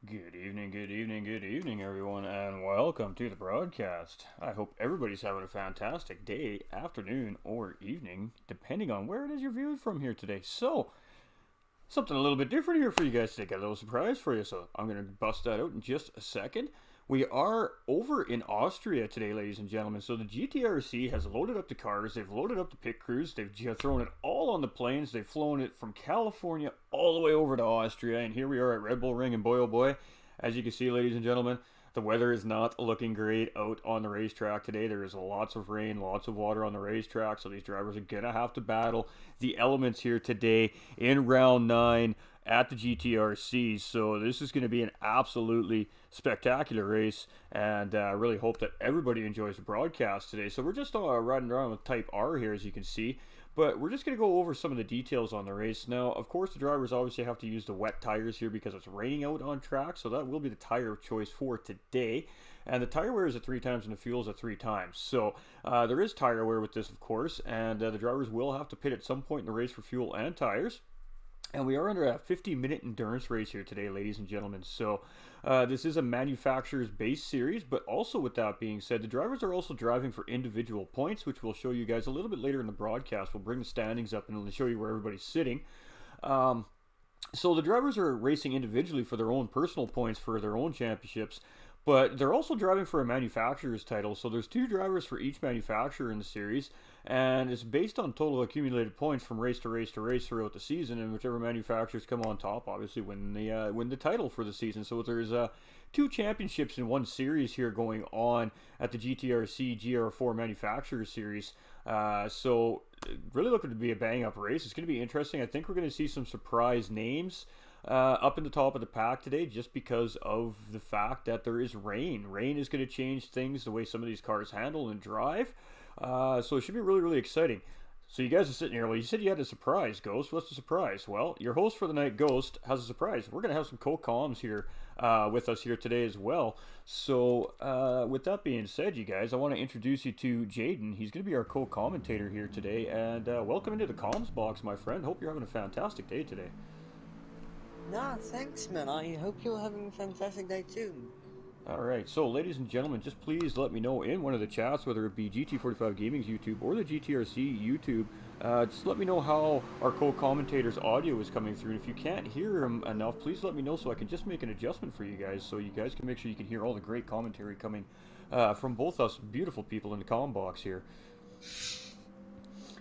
Good evening, everyone, and welcome to the broadcast. I hope everybody's having a fantastic day, afternoon, or evening, depending on where it is you're viewing from here today. So, something a little bit different here for you guys today. Got a little surprise for you, so I'm going to bust that out in just a second. We are over in Austria today, ladies and gentlemen. So the GTRC has loaded up the cars, they've loaded up the pit crews, they've thrown it all on the planes, they've flown it from California all the way over to Austria, and here we are at Red Bull Ring, and boy oh boy, as you can see, ladies and gentlemen, the weather is not looking great out on the racetrack today. There is lots of rain, lots of water on the racetrack, so these drivers are going to have to battle the elements here today in round 9 at the GTRC. So this is going to be an absolutely spectacular race, and I really hope that everybody enjoys the broadcast today. So we're just riding around with Type R here, as you can see, but we're just going to go over some of the details on the race. Now, of course, the drivers obviously have to use the wet tires here because it's raining out on track, so that will be the tire of choice for today. And the tire wear is at 3 times and the fuel is at 3 times. So there is tire wear with this, of course, and the drivers will have to pit at some point in the race for fuel and tires. And we are under a 50-minute endurance race here today, ladies and gentlemen. So this is a manufacturer's base series, but also with that being said, the drivers are also driving for individual points, which we'll show you guys a little bit later in the broadcast. We'll bring the standings up and we'll show you where everybody's sitting. So the drivers are racing individually for their own personal points for their own championships, but they're also driving for a manufacturer's title. So there's 2 drivers for each manufacturer in the series, and it's based on total accumulated points from race to race to race throughout the season, and whichever manufacturers come on top obviously win the title for the season. So there's 2 championships in one series here going on at the GTRC GR4 Manufacturers Series. So really looking to be a bang up race. It's going to be interesting. I think we're going to see some surprise names up in the top of the pack today, just because of the fact that there is rain. Rain is going to change things, the way some of these cars handle and drive. So it should be really, really exciting. So you guys are sitting here. Well, you said you had a surprise, Ghost. What's the surprise? Well, your host for the night, Ghost, has a surprise. We're going to have some co-coms here with us here today as well. So with that being said, you guys, I want to introduce you to Jaden. He's going to be our co-commentator here today. And welcome into the comms box, my friend. Hope you're having a fantastic day today. Nah, thanks, man. I hope you're having a fantastic day too. Alright, so ladies and gentlemen, just please let me know in one of the chats, whether it be GT45 Gaming's YouTube or the GTRC YouTube, just let me know how our co-commentator's audio is coming through. And if you can't hear him enough, please let me know so I can just make an adjustment for you guys, so you guys can make sure you can hear all the great commentary coming from both us beautiful people in the comm box here.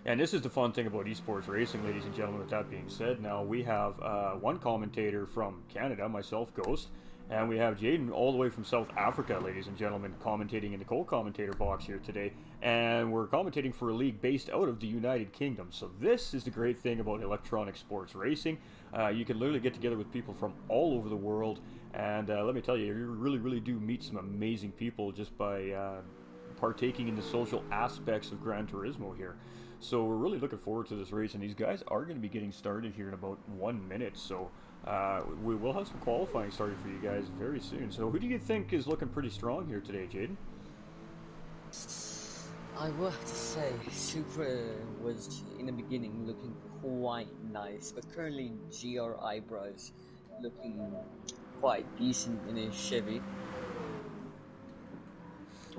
And this is the fun thing about esports racing, ladies and gentlemen. With that being said, now we have one commentator from Canada, myself, Ghost, and we have Jaden all the way from South Africa, ladies and gentlemen, commentating in the co-commentator box here today. And we're commentating for a league based out of the United Kingdom. So this is the great thing about electronic sports racing. You can literally get together with people from all over the world. And let me tell you, you really, really do meet some amazing people just by partaking in the social aspects of Gran Turismo here. So we're really looking forward to this race, and these guys are going to be getting started here in about 1 minute. So we will have some qualifying started for you guys very soon. So who do you think is looking pretty strong here today, Jaden? I will have to say, Supra was in the beginning looking quite nice, but currently GR Eyebrows looking quite decent in his Chevy.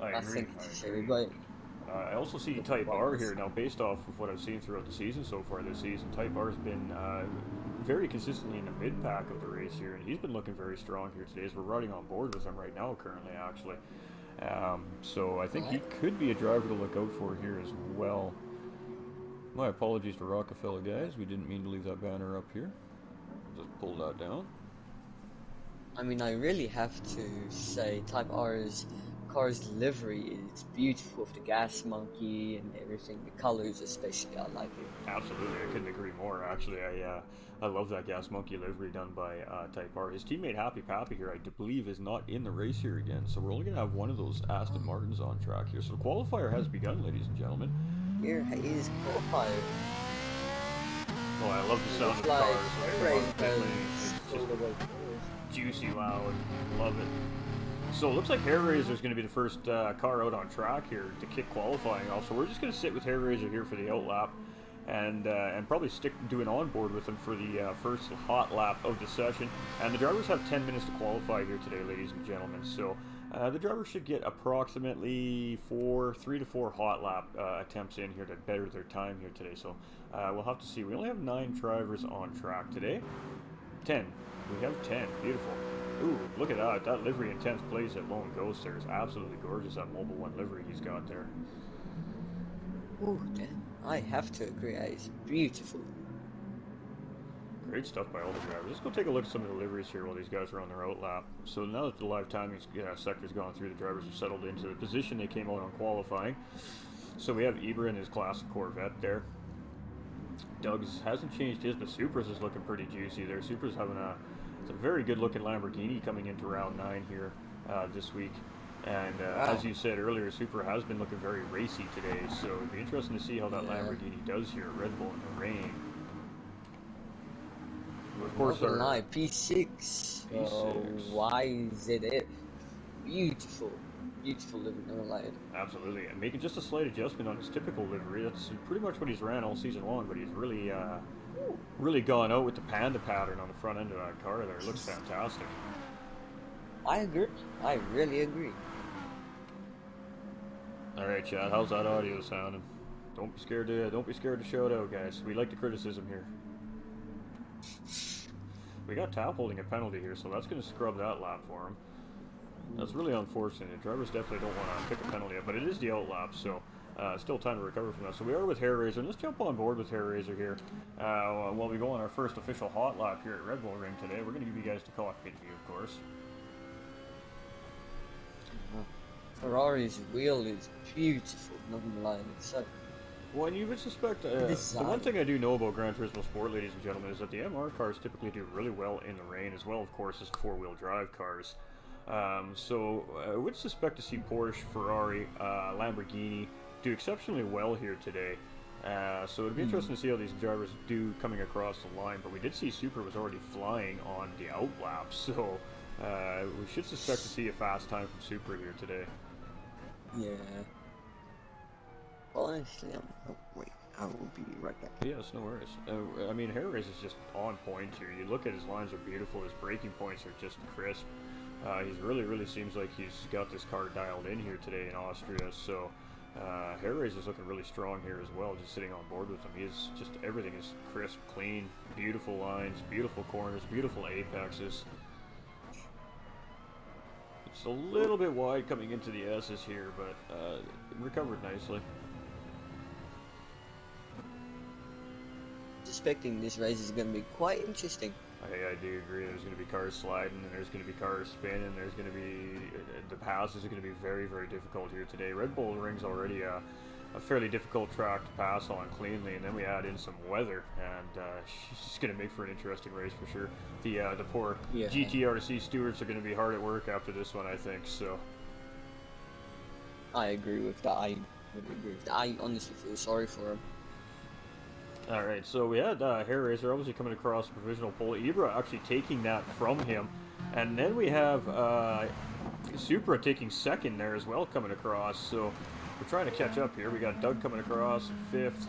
I think it's a Chevy, but I also see Type R here now. Based off of what I've seen throughout the season so far this season, Type R has been very consistently in the mid-pack of the race here, and he's been looking very strong here today as we're riding on board with him right now currently, actually. So I think he could be a driver to look out for here as well. My apologies to Rockefeller, guys. We didn't mean to leave that banner up here. Just pull that down. I mean, I really have to say Type R's car's livery is beautiful with the gas monkey and everything. The colors especially, I like it. Absolutely, I couldn't agree more. Actually, I love that gas monkey livery done by Type R. His teammate Happy Pappy here, I believe, is not in the race here again, so we're only going to have one of those Aston Martins on track here. So the qualifier has begun, ladies and gentlemen. Here is Qualifier. Oh, I love the sound of the cars. It's just juicy loud. Love it. So it looks like Hair Razor is going to be the first car out on track here to kick qualifying off. So we're just going to sit with Hair Razor here for the outlap. and probably do an onboard with him for the first hot lap of the session. And the drivers have 10 minutes to qualify here today, ladies and gentlemen. So the drivers should get approximately 3 to 4 hot lap attempts in here to better their time here today. So we'll have to see. We only have 9 drivers on track today. 10. We have 10. Beautiful. Ooh, look at that. That livery in 10th place at Lone Ghost there is absolutely gorgeous. That Mobile One livery he's got there. Ooh, damn. I have to agree. It's beautiful. Great stuff by all the drivers. Let's go take a look at some of the liveries here while these guys are on their out lap. So now that the live timing sector's gone through, the drivers have settled into the position they came out on qualifying. So we have Ibra in his classic Corvette there. Doug's hasn't changed his, but Supra's is looking pretty juicy there. Supra's having it's a very good looking Lamborghini coming into round 9 here this week. And wow. As you said earlier, Supra has been looking very racy today, so it'd be interesting to see how that Lamborghini does here at Red Bull in the rain. Of course, our P6. Why is it? Beautiful, beautiful livery, never lied. Absolutely, and making just a slight adjustment on his typical livery. That's pretty much what he's ran all season long, but he's really gone out with the panda pattern on the front end of that car there. It looks fantastic. I agree. I really agree. All right, Chad. How's that audio sounding? Don't be scared to shout out, guys. We like the criticism here. We got Tap holding a penalty here, so that's going to scrub that lap for him. That's really unfortunate. Drivers definitely don't want to pick a penalty up, but it is the out lap, so still time to recover from that. So we are with Hair Razor, and let's jump on board with Hair Razor here. While we go on our first official hot lap here at Red Bull Ring today, we're going to give you guys the cockpit view, of course. Ferrari's wheel is beautiful, not gonna lie. So, well, and you would suspect, the one thing I do know about Gran Turismo Sport, ladies and gentlemen, is that the MR cars typically do really well in the rain, as well, of course, as four-wheel drive cars. So I would suspect to see Porsche, Ferrari, Lamborghini do exceptionally well here today. So it'd be interesting to see how these drivers do coming across the line, but we did see Supra was already flying on the out lap, so we should suspect to see a fast time from Supra here today. Yeah. Well, honestly, wait, I will be right back. Yes, no worries. I mean, Hair Race is just on point here. You look at his lines are beautiful. His braking points are just crisp. He's really seems like he's got this car dialed in here today in Austria. So Hair Race is looking really strong here as well, just sitting on board with him. He is just, everything is crisp, clean, beautiful lines, beautiful corners, beautiful apexes. It's a little bit wide coming into the S's here, but recovered nicely. Suspecting this race is going to be quite interesting. I do agree. There's going to be cars sliding, and there's going to be cars spinning. There's going to be the passes are going to be very difficult here today. Red Bull Ring's already a fairly difficult track to pass on cleanly, and then we add in some weather, and it's going to make for an interesting race for sure. The poor GTRC stewards are going to be hard at work after this one, I think. So I agree with that. I honestly feel sorry for him. All right, so we had Hair Razor obviously coming across the provisional pole. Ibra actually taking that from him, and then we have Supra taking second there as well, coming across. So we're trying to catch up here. We got Doug coming across in 5th.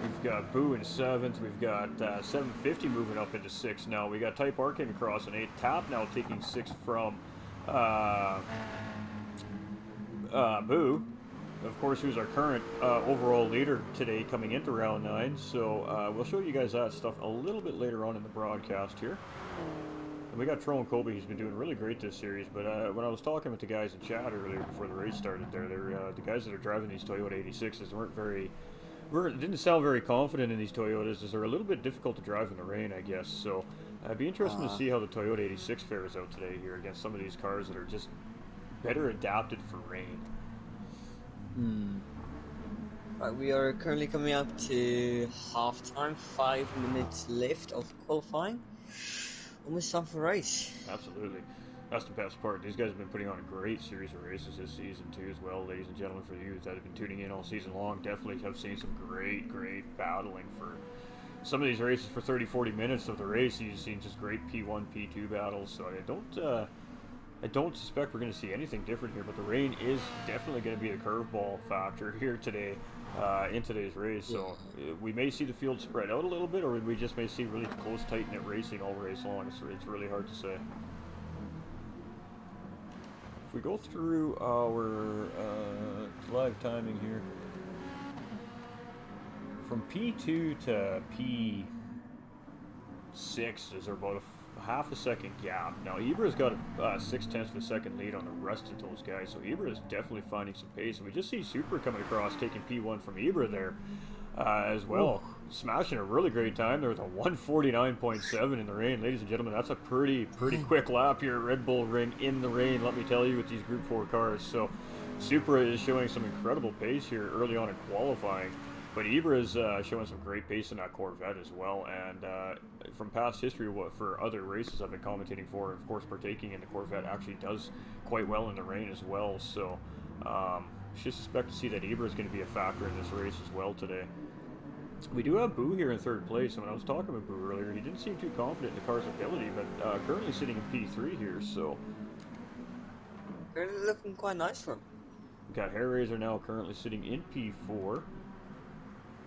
We've got Boo in 7th. We've got 750 moving up into 6th now. We got Type R came across in 8th. Tap now taking 6th from Boo. Of course, who's our current overall leader today coming into round 9. So we'll show you guys that stuff a little bit later on in the broadcast here. And we got Tron Kobe. He's been doing really great this series. But when I was talking with the guys in chat earlier before the race started there, the guys that are driving these Toyota 86s didn't sound very confident in these Toyotas, as they're a little bit difficult to drive in the rain, I guess. So it'd be interesting to see how the Toyota 86 fares out today here against some of these cars that are just better adapted for rain. Right, we are currently coming up to half-time, 5 minutes left of qualifying. Almost time for race. Absolutely. That's the best part. These guys have been putting on a great series of races this season too as well, ladies and gentlemen. For you that have been tuning in all season long, definitely have seen some great battling for some of these races for 30-40 minutes of the race. You've seen just great P1, P2 battles, so I I don't suspect we're going to see anything different here, but the rain is definitely going to be a curveball factor here today in today's race. So we may see the field spread out a little bit, or we just may see really close, tight-knit racing all race long. It's really hard to say. If we go through our live timing here, from P2 to P6 is about a half a second gap. Now Ibra's got a 0.6 of a second lead on the rest of those guys, so Ibra is definitely finding some pace. And we just see Super coming across, taking P1 from Ibra there as well. Ooh. Smashing a really great time. There was a 149.7 in the rain. Ladies and gentlemen, that's a pretty quick lap here at Red Bull Ring in the rain, let me tell you, with these Group 4 cars. So Supra is showing some incredible pace here early on in qualifying. But Ibra is showing some great pace in that Corvette as well, and from past history, for other races I've been commentating for, of course, partaking in the Corvette actually does quite well in the rain as well. So, should suspect to see that Ibra is going to be a factor in this race as well today. We do have Boo here in third place, and when I was talking with Boo earlier, he didn't seem too confident in the car's ability, but currently sitting in P3 here. So, really looking quite nice for him. We got Hair Razor now currently sitting in P4.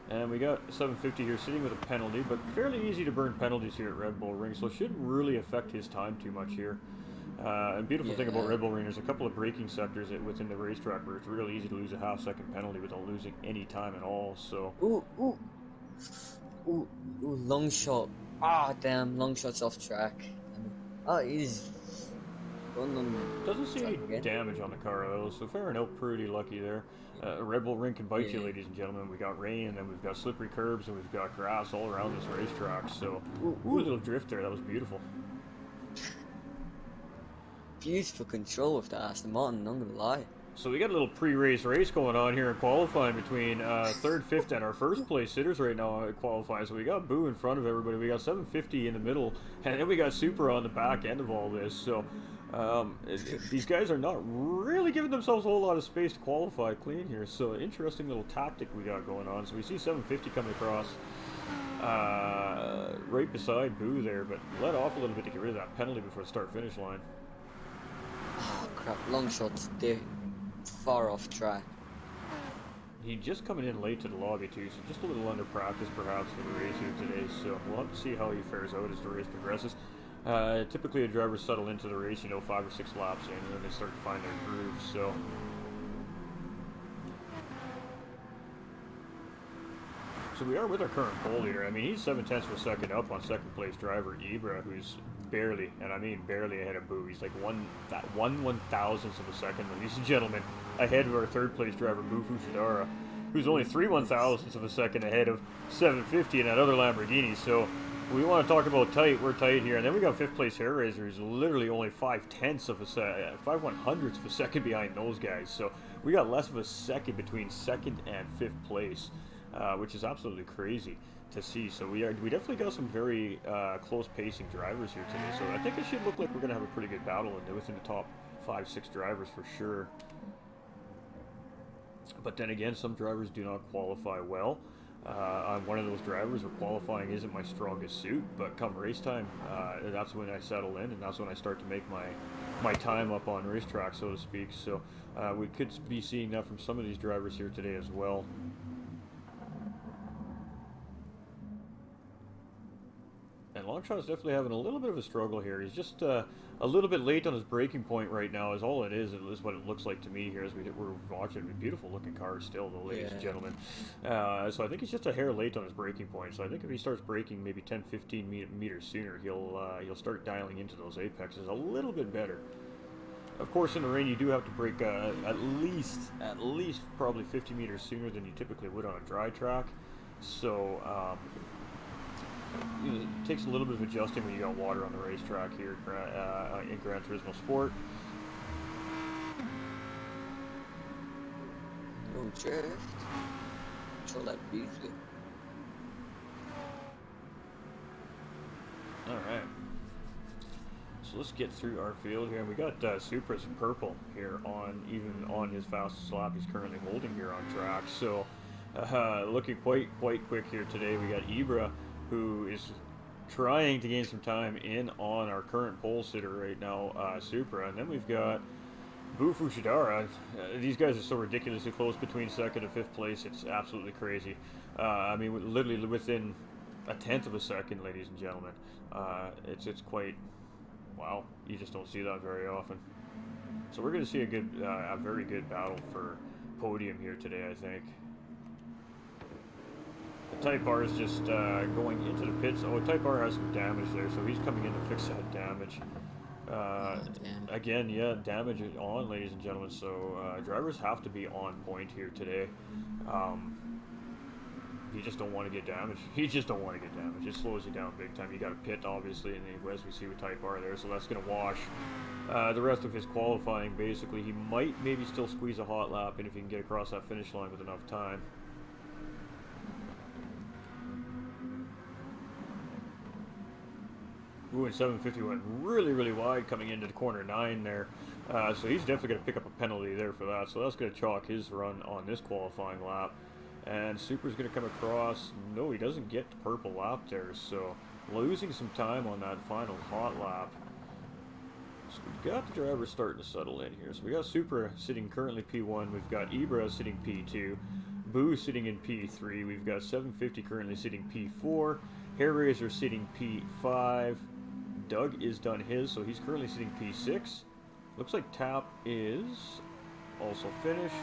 And we got 750 here sitting with a penalty, but fairly easy to burn penalties here at Red Bull Ring, so it shouldn't really affect his time too much here. And beautiful thing about Red Bull Ring, there's a couple of braking sectors within the racetrack where it's really easy to lose a half-second penalty without losing any time at all. So. Ooh, long shot. Ah, damn, long shot's off track. Oh, he's going on. Doesn't see any damage on the car though, so fair enough, pretty lucky there. Red Bull Ring can bite you, ladies and gentlemen. We got rain, and then we've got slippery curbs, and we've got grass all around this racetrack. So, a little drift there. That was beautiful. Beautiful control with the Aston Martin, I'm gonna lie. So we got a little pre-race race going on here in qualifying between third, fifth, and our first place sitters right now at qualifying. So we got Boo in front of everybody. We got 750 in the middle, and then we got Super on the back end of all this. So. These guys are not really giving themselves a whole lot of space to qualify clean here, so interesting little tactic we got going on. So we see 750 coming across right beside Boo there, but let off a little bit to get rid of that penalty before the start-finish line. Oh crap, long shots, they're far off track. He's just coming in late to the lobby too, so just a little under practice perhaps for the race here today, so we'll have to see how he fares out as the race progresses. Typically the drivers settle into the race, 5 or 6 laps in, and then they start to find their groove, so. So we are with our current pole leader. I mean, he's 0.7 of a second up on second place driver Ibra, who's barely, and I mean barely ahead of Boo. He's like one 1/1000th of a second, ladies and gentlemen, ahead of our third place driver Boo Fushidara, who's only 3/1000ths of a second ahead of 750 in that other Lamborghini. So we want to talk about tight. We're tight here, and then we got fifth place Hair Razor, who's literally only 5/10 of a 5/100ths of a second behind those guys. So we got less of a second between second and fifth place, which is absolutely crazy to see. So we definitely got some very close pacing drivers here today. So I think it should look like we're going to have a pretty good battle within the top 5-6 drivers for sure. But then again, some drivers do not qualify well. I'm one of those drivers where qualifying isn't my strongest suit, but come race time, that's when I settle in, and that's when I start to make my time up on racetrack, so to speak. So we could be seeing that from some of these drivers here today as well. And Longshot's definitely having a little bit of a struggle here. He's just a little bit late on his braking point right now, is all it is what it looks like to me here as we're watching. A beautiful looking car still, though, ladies and gentlemen. So I think he's just a hair late on his braking point. So I think if he starts braking maybe 10-15 meters sooner, he'll start dialing into those apexes a little bit better. Of course, in the rain, you do have to brake at least probably 50 meters sooner than you typically would on a dry track. So it takes a little bit of adjusting when you got water on the racetrack here in Gran Turismo Sport. No drift. Control that beautifully. Alright. So let's get through our field here. And we got Supra's purple here even on his fastest lap he's currently holding here on track. So looking quite quick here today. We got Ibra, who is trying to gain some time in on our current pole sitter right now, Supra. And then we've got Boo Fushidara. These guys are so ridiculously close between second and fifth place. It's absolutely crazy. I mean, literally within a tenth of a second, ladies and gentlemen. It's quite wow. You just don't see that very often. So we're going to see a very good battle for podium here today, I think. The Type R is just going into the pits. Oh, Type R has some damage there, so he's coming in to fix that damage. Again, yeah, damage is on, ladies and gentlemen, so drivers have to be on point here today. You just don't want to get damaged. You just don't want to get damaged. It slows you down big time. You got to pit, obviously, and as we see with Type R there, so that's going to wash the rest of his qualifying, basically. He might maybe still squeeze a hot lap in if he can get across that finish line with enough time. Ooh, and 750 went really, really wide coming into the corner 9 there. So he's definitely going to pick up a penalty there for that. So that's going to chalk his run on this qualifying lap. And Super's going to come across. No, he doesn't get the purple lap there. So losing some time on that final hot lap. So we've got the drivers starting to settle in here. So we got Supra sitting currently P1. We've got Ibra sitting P2. Boo sitting in P3. We've got 750 currently sitting P4. Hairraiser sitting P5. Doug is done his, so he's currently sitting P6. Looks like Tap is also finished.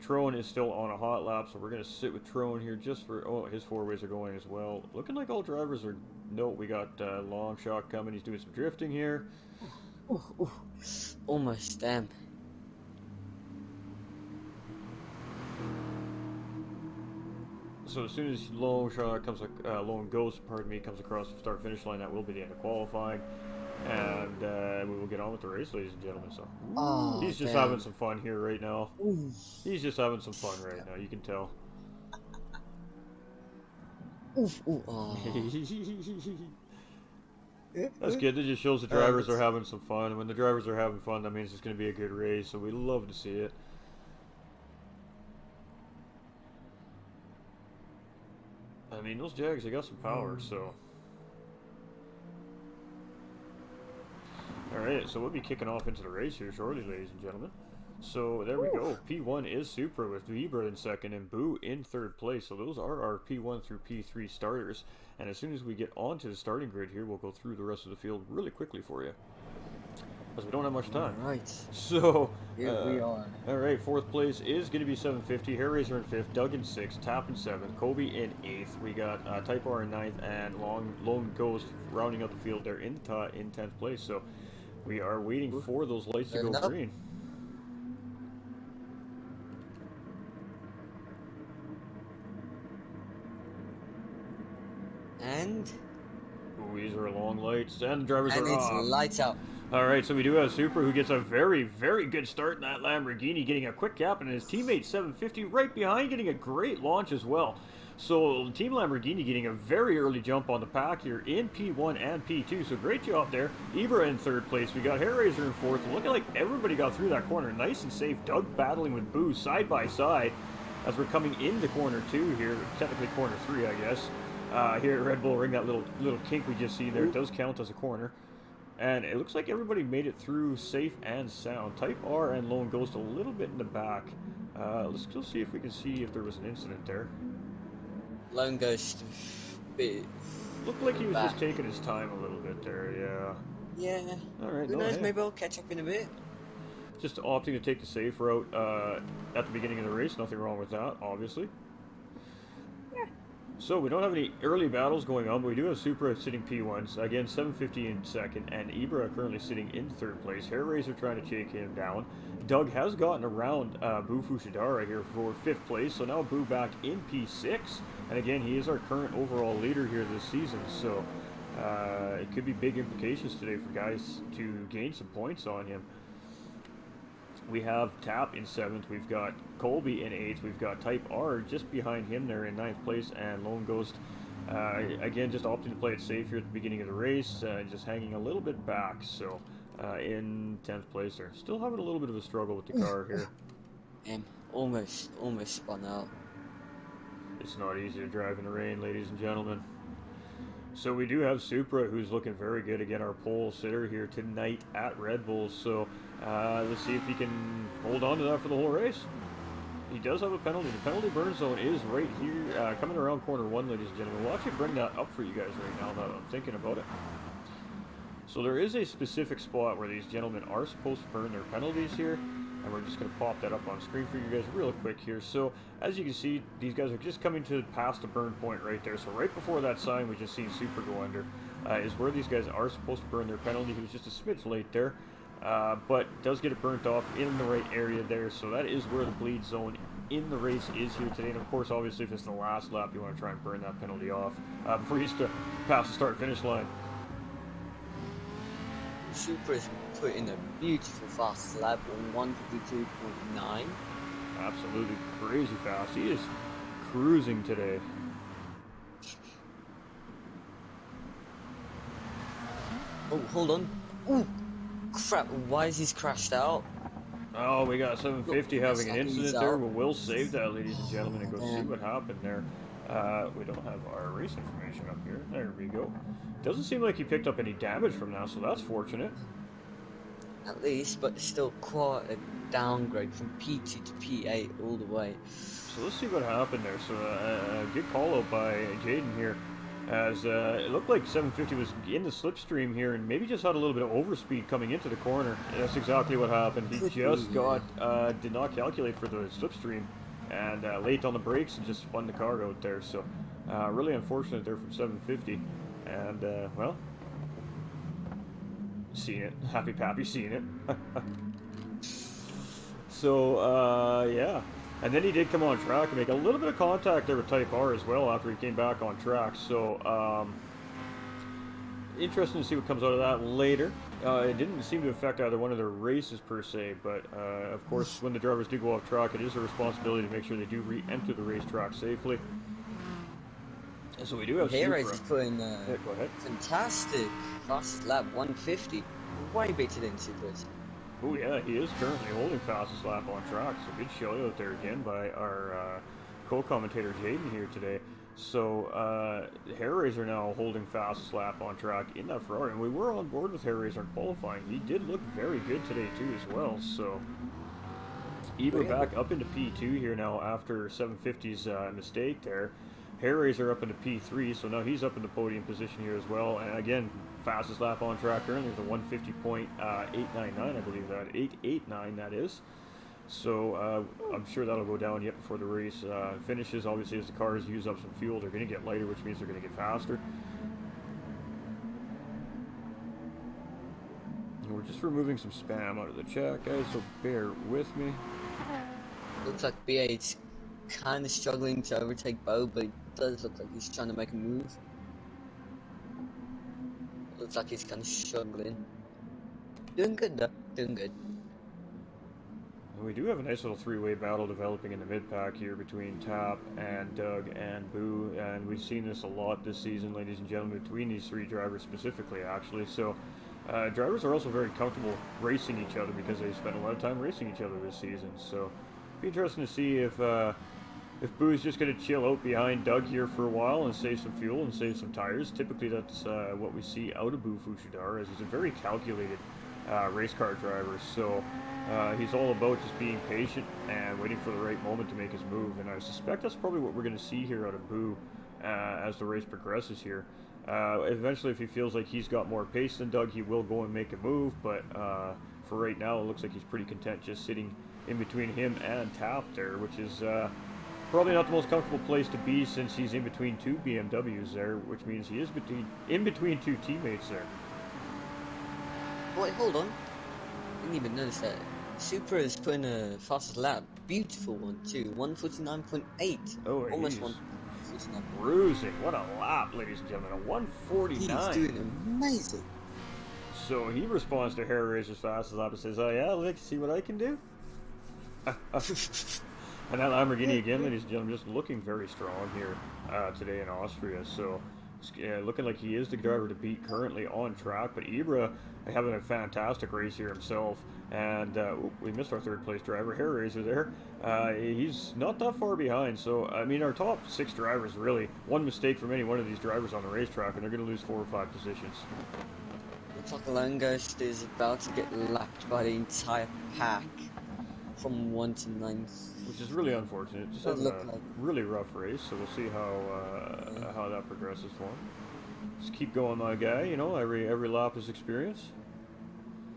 Trone is still on a hot lap, so we're going to sit with Trone here just for... Oh, his four-ways are going as well. Looking like all drivers are... No, we got Long Shot coming. He's doing some drifting here. Almost, damn. So as soon as Lone Shot comes, Lone Ghost, pardon me, comes across the start-finish line, that will be the end of qualifying, and we will get on with the race, ladies and gentlemen. So he's just having some fun here right now. He's just having some fun right now. You can tell. That's good. That just shows the drivers are having some fun, and when the drivers are having fun, that means it's going to be a good race. So we love to see it. I mean, those Jags, they got some power, so. Alright, so we'll be kicking off into the race here shortly, ladies and gentlemen. So there we go. P1 is Supra with Vibra in second and Boo in third place. So those are our P1 through P3 starters. And as soon as we get onto the starting grid here, we'll go through the rest of the field really quickly for you, because we don't have much time. Right. So here we are. Alright, fourth place is going to be 750. Hairraiser in fifth, Doug in sixth, Tap in seventh, Kobe in eighth. We got Type R in ninth, and Lone Ghost rounding out the field there in 10th place. So we are waiting for those lights to go green. And ooh, these are long lights, and the drivers are off. And it's lights out. Alright, so we do have Super, who gets a very, very good start in that Lamborghini, getting a quick gap, and his teammate 750 right behind, getting a great launch as well. So Team Lamborghini getting a very early jump on the pack here in P1 and P2, so great job there. Ibra in third place, we got Hairraiser in fourth. Looking like everybody got through that corner nice and safe. Doug battling with Boo side by side as we're coming into corner 2 here, technically corner 3 I guess. Here at Red Bull Ring, that little kink we just see there does count as a corner. And it looks like everybody made it through safe and sound. Type R and Lone Ghost a little bit in the back. Let's still see if we can see if there was an incident there. Lone Ghost, bit. Looked like he was just taking his time a little bit there, yeah. Yeah. Alright, Who knows, maybe I'll catch up in a bit. Just opting to take the safe route at the beginning of the race. Nothing wrong with that, obviously. So we don't have any early battles going on, but we do have Supra sitting P1. So again, 750 in second, and Ibra currently sitting in third place. Hairraiser trying to shake him down. Doug has gotten around Boo Fushidara here for fifth place, so now Boo back in P6. And again, he is our current overall leader here this season, so it could be big implications today for guys to gain some points on him. We have Tap in 7th, we've got Colby in 8th, we've got Type R just behind him there in 9th place, and Lone Ghost, again, just opting to play it safe here at the beginning of the race, just hanging a little bit back, so in 10th place there. Still having a little bit of a struggle with the car here. And almost spun out. It's not easy to drive in the rain, ladies and gentlemen. So we do have Supra, who's looking very good. Again, our pole sitter here tonight at Red Bull. So let's see if he can hold on to that for the whole race. He does have a penalty. The penalty burn zone is right here, coming around corner 1, ladies and gentlemen. We'll actually bring that up for you guys right now that I'm thinking about it. So there is a specific spot where these gentlemen are supposed to burn their penalties here, and we're just going to pop that up on screen for you guys real quick here. So as you can see, these guys are just coming to past the burn point right there. So right before that sign we just seen Super go under is where these guys are supposed to burn their penalty. He was just a smidge late there, but does get it burnt off in the right area there. So that is where the bleed zone in the race is here today. And of course, obviously, if it's the last lap, you want to try and burn that penalty off before you pass the start-finish line. Super is put in a beautiful fast lap on 152.9. Absolutely crazy fast. He is cruising today. Oh, hold on. Ooh, crap. Why is he crashed out? Oh, we got 750 having an incident there. Well, We'll save that, ladies and gentlemen, and go see what happened there. We don't have our race information up here. There we go. Doesn't seem like he picked up any damage from that, so that's fortunate. At least, but still quite a downgrade from P2 to P8 all the way. So let's see what happened there. So a good call out by Jaden here, as it looked like 750 was in the slipstream here and maybe just had a little bit of overspeed coming into the corner. That's exactly what happened. He just did not calculate for the slipstream and late on the brakes and just spun the car out there. So really unfortunate there from 750. And well, seeing it, happy pappy seeing it. So yeah, and then he did come on track and make a little bit of contact there with Type R as well after he came back on track. So interesting to see what comes out of that later. It didn't seem to affect either one of their races per se, but of course when the drivers do go off track, it is a responsibility to make sure they do re-enter the racetrack safely. And so we do have Here is putting go ahead. fantastic fastest lap 150, way better than Super's. Oh yeah, he is currently holding fastest lap on track, so good shout out there again by our co-commentator Jaden here today. So Hairraiser now holding fastest lap on track in that Ferrari, and we were on board with Hairraiser in qualifying. He did look very good today too as well. So Eber back up into P2 here now after 750's mistake there. Hairraiser up into P3, so now he's up in the podium position here as well. And again, fastest lap on track currently is a 150.899, I believe that 889 that is. So I'm sure that'll go down yet before the race finishes. Obviously, as the cars use up some fuel, they're going to get lighter, which means they're going to get faster. And we're just removing some spam out of the chat, guys, so bear with me. Looks like B8's kind of struggling to overtake Bo, but it does look like he's trying to make a move. Looks like he's kind of struggling. Doing good though, doing good. We do have a nice little three-way battle developing in the mid-pack here between Tap and Doug and Boo, and we've seen this a lot this season, ladies and gentlemen, between these three drivers specifically, actually. So drivers are also very comfortable racing each other because they spend a lot of time racing each other this season. So it'll be interesting to see if Boo's just going to chill out behind Doug here for a while and save some fuel and save some tires. Typically that's what we see out of Boo Fushidara, as he's a very calculated race car driver. So he's all about just being patient and waiting for the right moment to make his move, and I suspect that's probably what we're going to see here out of Boo as the race progresses here. Eventually, if he feels like he's got more pace than Doug, he will go and make a move, but for right now it looks like he's pretty content just sitting in between him and Tap there, which is probably not the most comfortable place to be since he's in between two BMWs there, which means he is in between two teammates there. Wait, hold on. Didn't even notice that. Supra is putting a fastest lap. Beautiful one too. 149.8. Oh, almost he's 149. cruising. What a lap, ladies and gentlemen. A 149. He's doing amazing. So he responds to Hairraiser's fastest lap and says, "Oh yeah, let's see what I can do." And that Lamborghini again, ladies and gentlemen, just looking very strong here today in Austria. So looking like he is the driver to beat currently on track, but Ibra having a fantastic race here himself, and we missed our third place driver, Hair Razor there. He's not that far behind, so I mean our top 6 drivers, really, one mistake from any one of these drivers on the racetrack and they're going to lose 4 or 5 positions. Looks like Langust is about to get lapped by the entire pack from 1 to 9th. Which is really unfortunate. Just having a really rough race, so we'll see how that progresses for him. Just keep going, my guy. You know, every lap is experience.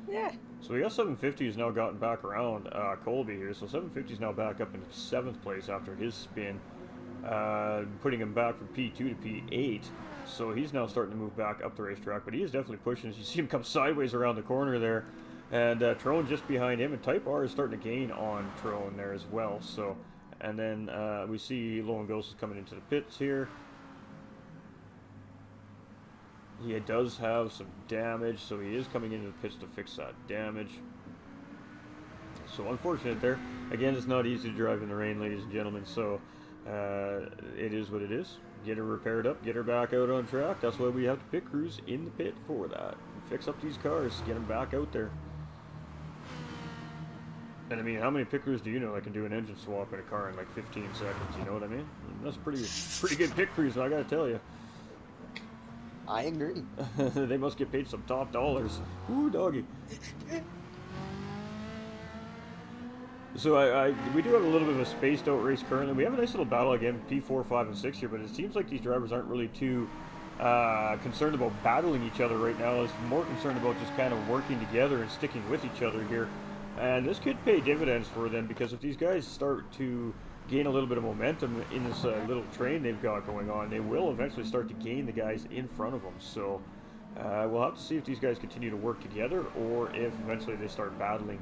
Yeah. So we got 750 has now gotten back around Colby here. So 750 is now back up into 7th place after his spin, putting him back from P2 to P8. So he's now starting to move back up the racetrack, but he is definitely pushing. As you see him come sideways around the corner there. And Trone just behind him, and Type R is starting to gain on Trone there as well. So, and then we see Lone Ghost is coming into the pits here. He does have some damage, so he is coming into the pits to fix that damage. So unfortunate there. Again, it's not easy to drive in the rain, ladies and gentlemen. So it is what it is. Get her repaired up, get her back out on track. That's why we have to pit crews in the pit for that. Fix up these cars, get them back out there. And I mean, how many pit crews do you know that can do an engine swap in a car in like 15 seconds? You know what I mean? That's pretty good pit crews, I gotta tell you. I agree. They must get paid some top dollars. Ooh, doggy. So we do have a little bit of a spaced out race currently. We have a nice little battle again, P4, 5, and 6 here, but it seems like these drivers aren't really too concerned about battling each other right now. It's more concerned about just kind of working together and sticking with each other here. And this could pay dividends for them, because if these guys start to gain a little bit of momentum in this little train they've got going on, they will eventually start to gain the guys in front of them. So we'll have to see if these guys continue to work together or if eventually they start battling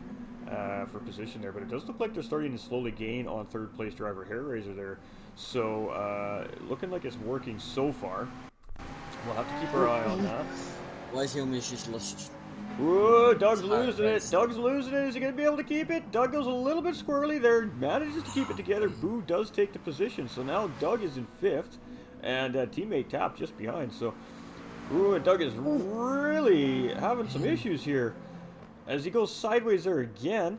for position there. But it does look like they're starting to slowly gain on third place driver Hair Razor there. So looking like it's working so far. We'll have to keep our eye on that. Why is Hilmish just lost? Ooh, Doug's losing it. Doug's losing it. Is he going to be able to keep it? Doug goes a little bit squirrely there. Manages to keep it together. Boo does take the position. So now Doug is in 5th. And teammate Tap just behind. So, ooh, Doug is really having some issues here. As he goes sideways there again.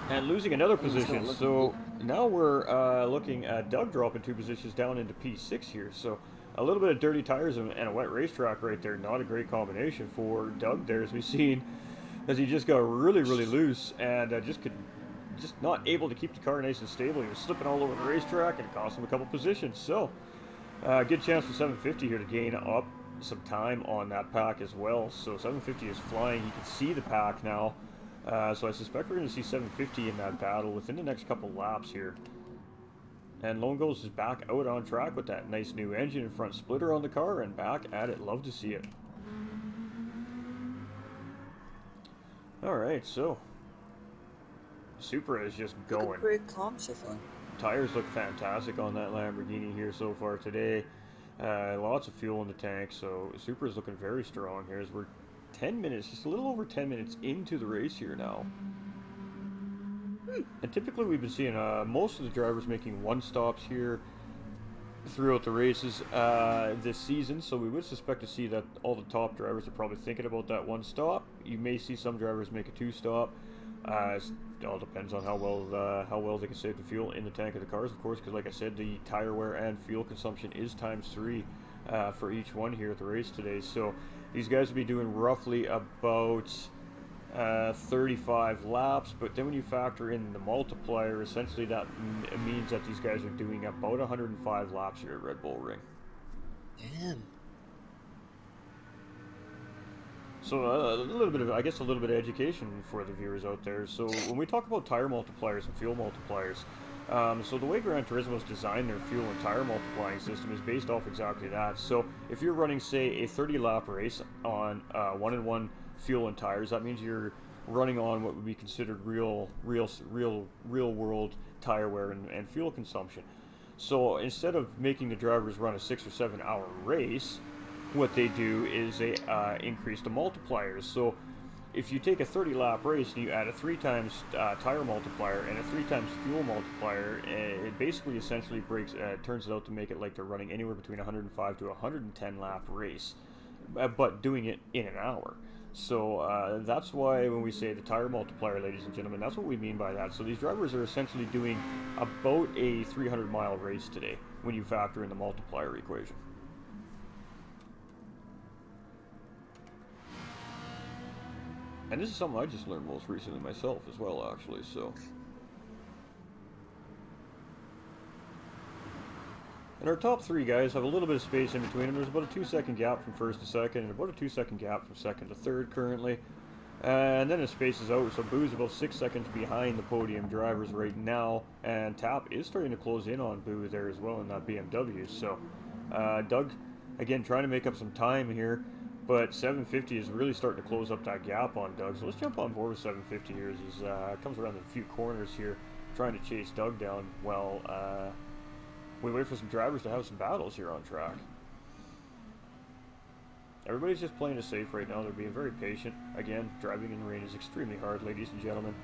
And losing another position. So now we're looking at Doug dropping 2 positions down into P6 here. So a little bit of dirty tires and a wet racetrack right there. Not a great combination for Doug there, as we've seen, as he just got really, really loose and just not able to keep the car nice and stable. He was slipping all over the racetrack, and it cost him a couple positions. So good chance for 750 here to gain up some time on that pack as well. So 750 is flying. You can see the pack now. So I suspect we're going to see 750 in that battle within the next couple laps here. And Lone Ghost is back out on track with that nice new engine and front splitter on the car, and back at it. Love to see it. Alright, so Supra is just going. Pretty calm so far. Tires look fantastic on that Lamborghini here so far today. Lots of fuel in the tank, so Supra is looking very strong here as we're 10 minutes, just a little over 10 minutes into the race here now. And typically we've been seeing most of the drivers making one stops here throughout the races this season, so we would suspect to see that all the top drivers are probably thinking about that one stop. You may see some drivers make a 2-stop. It all depends on how well they can save the fuel in the tank of the cars, of course, because like I said, the tire wear and fuel consumption is ×3 for each one here at the race today. So these guys will be doing roughly about 35 laps, but then when you factor in the multiplier, essentially that means that these guys are doing about 105 laps here at Red Bull Ring. Damn. So a little bit of, I guess, a little bit of education for the viewers out there. So when we talk about tire multipliers and fuel multipliers, so the way Gran Turismo's designed their fuel and tire multiplying system is based off exactly that. So if you're running, say, a 30-lap race on 1-in-1 fuel and tires, that means you're running on what would be considered real world tire wear and fuel consumption. So instead of making the drivers run a 6 or 7 hour race, what they do is they increase the multipliers. So if you take a 30 lap race and you add a 3 times tire multiplier and a 3 times fuel multiplier, it basically essentially turns it out to make it like they're running anywhere between 105 to 110 lap race, but doing it in an hour. So that's why when we say the tire multiplier, ladies and gentlemen, that's what we mean by that. So these drivers are essentially doing about a 300-mile race today when you factor in the multiplier equation. And this is something I just learned most recently myself as well, actually, so. And our top 3 guys have a little bit of space in between them. There's about a 2-second gap from first to second, and about a 2-second gap from second to third currently. And then it spaces out, so Boo's about 6 seconds behind the podium drivers right now, and Tap is starting to close in on Boo there as well in that BMW. So, Doug, again, trying to make up some time here. But 750 is really starting to close up that gap on Doug. So let's jump on board with 750 here as he comes around a few corners here, trying to chase Doug down while we wait for some drivers to have some battles here on track. Everybody's just playing it safe right now. They're being very patient. Again, driving in the rain is extremely hard, ladies and gentlemen.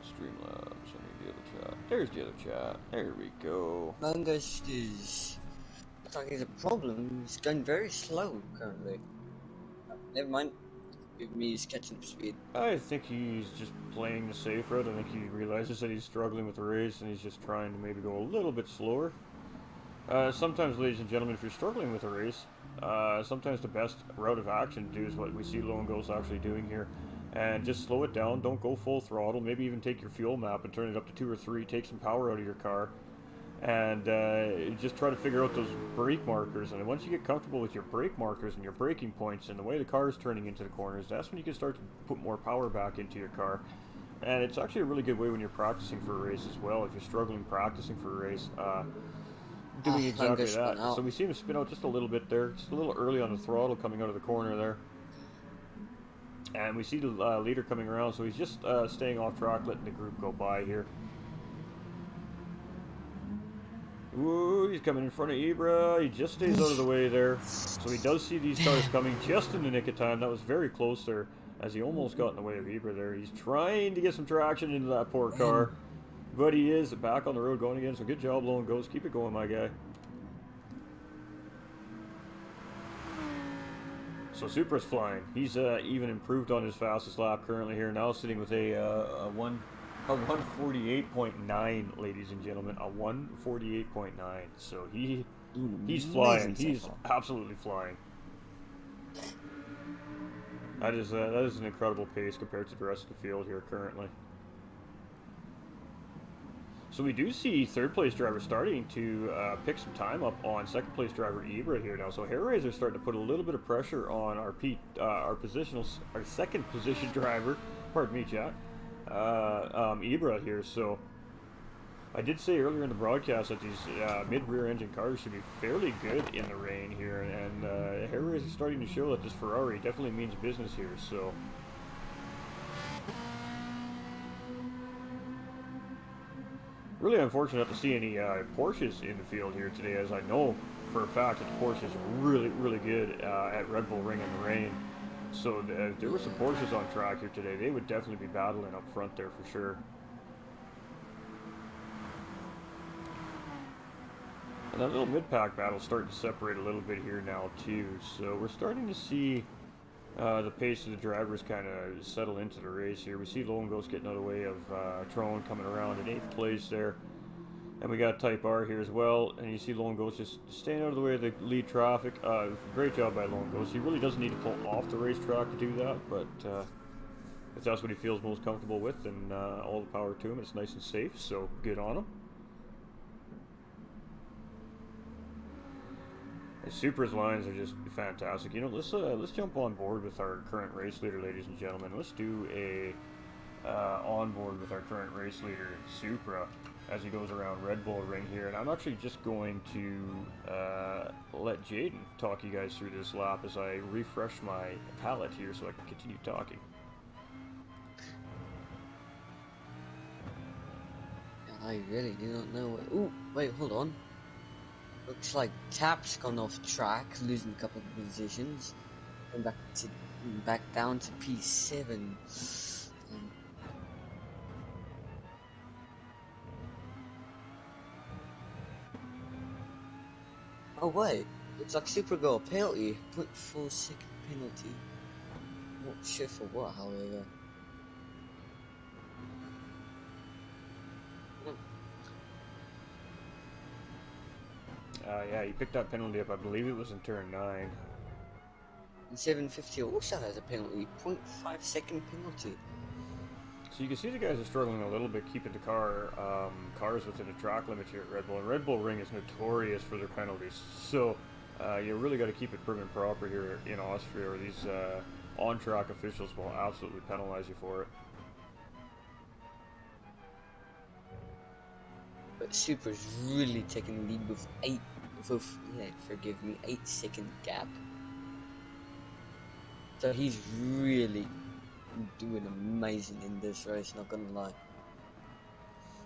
Streamlabs, I need the other chat. There's the other chat. There we go. Mangus is looks like there's a problem. He's going very slow currently. Never mind. Me is catching up speed. I think he's just playing the safe route. I think he realizes that he's struggling with the race and he's just trying to maybe go a little bit slower. Sometimes, ladies and gentlemen, if you're struggling with a race, sometimes the best route of action to do is what we see Lone Ghost actually doing here. And just slow it down, don't go full throttle, maybe even take your fuel map and turn it up to 2 or 3, take some power out of your car, and just try to figure out those brake markers. And once you get comfortable with your brake markers and your braking points and the way the car is turning into the corners, that's when you can start to put more power back into your car. And it's actually a really good way when you're practicing for a race as well, if you're struggling practicing for a race, doing exactly that. So we see him spin out just a little bit there, just a little early on the throttle coming out of the corner there. And we see the leader coming around, so he's just staying off track, letting the group go by here. Ooh, he's coming in front of Ibra. He just stays out of the way there. So he does see these cars coming just in the nick of time. That was very close there, as he almost got in the way of Ibra there. He's trying to get some traction into that poor car. But he is back on the road going again, so good job, Lone Ghost. Keep it going, my guy. So Supra's flying. He's even improved on his fastest lap currently here, now sitting with a 148.9, ladies and gentlemen, a 148.9. So he's flying. He's absolutely flying. That is an incredible pace compared to the rest of the field here currently. So we do see third place driver starting to pick some time up on second place driver Ibra here now. So Hairraiser's starting to put a little bit of pressure on our second position driver, pardon me, chat, Ibra here. So I did say earlier in the broadcast that these mid-rear engine cars should be fairly good in the rain here, and Hairraiser's starting to show that this Ferrari definitely means business here. So. Really unfortunate to see any Porsches in the field here today, as I know for a fact that the Porsches are really, really good at Red Bull Ring in the rain. So if there were some Porsches on track here today, they would definitely be battling up front there for sure. And that little mid-pack battle starting to separate a little bit here now too. So we're starting to see the pace of the drivers kind of settle into the race here. We see Lone Ghost getting out of the way of Trone coming around in 8th place there. And we got Type R here as well. And you see Lone Ghost just staying out of the way of the lead traffic. Great job by Lone Ghost. He really doesn't need to pull off the racetrack to do that. But if that's what he feels most comfortable with, then all the power to him. It's nice and safe, so good on him. Supra's lines are just fantastic. You know, let's jump on board with our current race leader, ladies and gentlemen. Let's do a on board with our current race leader, Supra. as he goes around Red Bull Ring here. And I'm actually just going to let Jaden talk you guys through this lap as I refresh my palette here so I can continue talking. I really do not know what... Ooh, wait, hold on. Looks like Tap's gone off track, losing a couple of positions. And back down to P7. Oh wait, looks like Super got a penalty. 0.4 second penalty. Not sure for what, however. Yeah, he picked that penalty up. I believe it was in turn 9. And 750 also has a penalty. 0.5 second penalty. So you can see the guys are struggling a little bit keeping the cars within the track limit here at Red Bull. And Red Bull Ring is notorious for their penalties. So you really got to keep it prim and proper here in Austria, or these on-track officials will absolutely penalize you for it. But Super's really taking the lead with 8-second gap. So he's really doing amazing in this race, not gonna lie.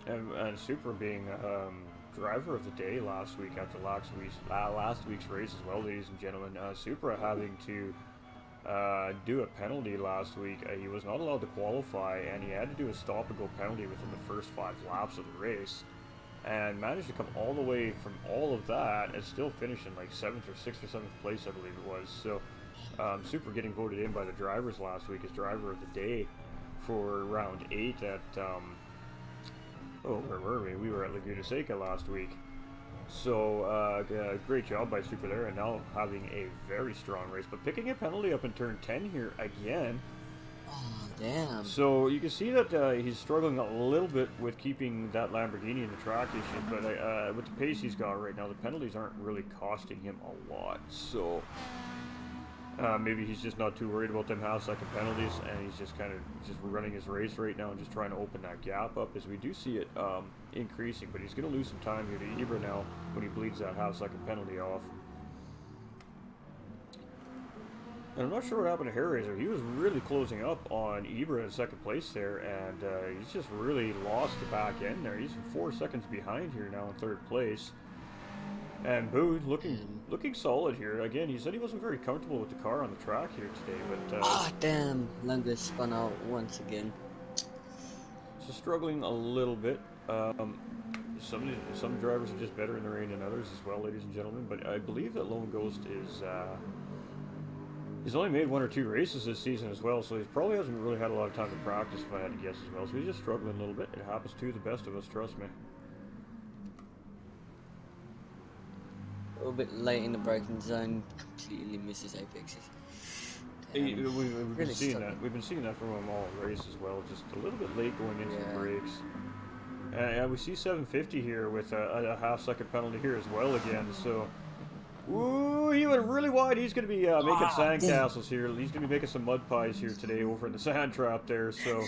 And Super being driver of the day last week after last week's race as well, ladies and gentlemen. Super having to do a penalty last week. He was not allowed to qualify, and he had to do a stop-and-go penalty within the first 5 laps of the race. And managed to come all the way from all of that and still finish in like 7th or 6th or 7th place, I believe it was. So Super getting voted in by the drivers last week as driver of the day for round 8 at where were we? We were at Laguna Seca last week. So great job by Super there, and now having a very strong race, but picking a penalty up in turn 10 here again. Oh, damn. So you can see that he's struggling a little bit with keeping that Lamborghini in the track issues, but with the pace he's got right now, the penalties aren't really costing him a lot. So maybe he's just not too worried about them half-second penalties, and he's just kind of running his race right now and just trying to open that gap up, as we do see it increasing. But he's going to lose some time here to Ibra now when he bleeds that half-second penalty off. And I'm not sure what happened to Hairraiser. He was really closing up on Ibra in second place there, and he's just really lost the back end there. He's 4 seconds behind here now in third place. And Booth looking solid here. Again, he said he wasn't very comfortable with the car on the track here today, but... damn. Lunga spun out once again. So struggling a little bit. Some drivers are just better in the rain than others as well, ladies and gentlemen. But I believe that Lone Ghost is... he's only made 1 or 2 races this season as well, so he probably hasn't really had a lot of time to practice, if I had to guess as well. So he's just struggling a little bit. It happens to the best of us, trust me. A little bit late in the braking zone, completely misses apexes. We've been seeing that. We've been seeing that from him all race as well. Just a little bit late going into the brakes. And we see 750 here with a half-second penalty here as well again. So, ooh, he went really wide. He's going to be making sandcastles here. He's going to be making some mud pies here today over in the sand trap there. So,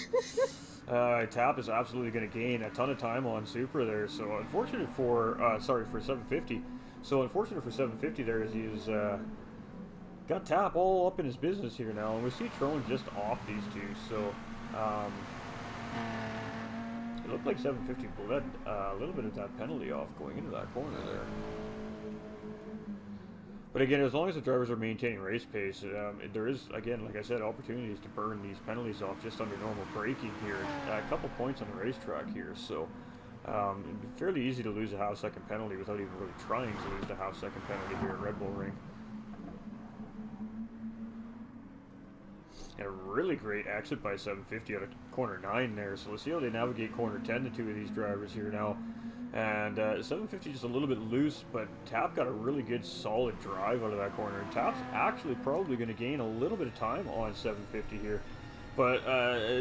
Tap is absolutely going to gain a ton of time on Super there. So, unfortunate for 750. So unfortunate for 750 there is he's got Tap all up in his business here now, and we see Trone just off these two. So it looked like 750 bled a little bit of that penalty off going into that corner there. But again, as long as the drivers are maintaining race pace, there is, again, like I said, opportunities to burn these penalties off just under normal braking here. A couple points on the racetrack here, so it'd be fairly easy to lose a half-second penalty without even really trying to lose the half-second penalty here at Red Bull Ring. And a really great exit by 750 out of corner 9 there, so let's see how they navigate corner 10, the two of these drivers here now. And 750 just a little bit loose, but Tap got a really good solid drive out of that corner. And Tap's actually probably going to gain a little bit of time on 750 here. But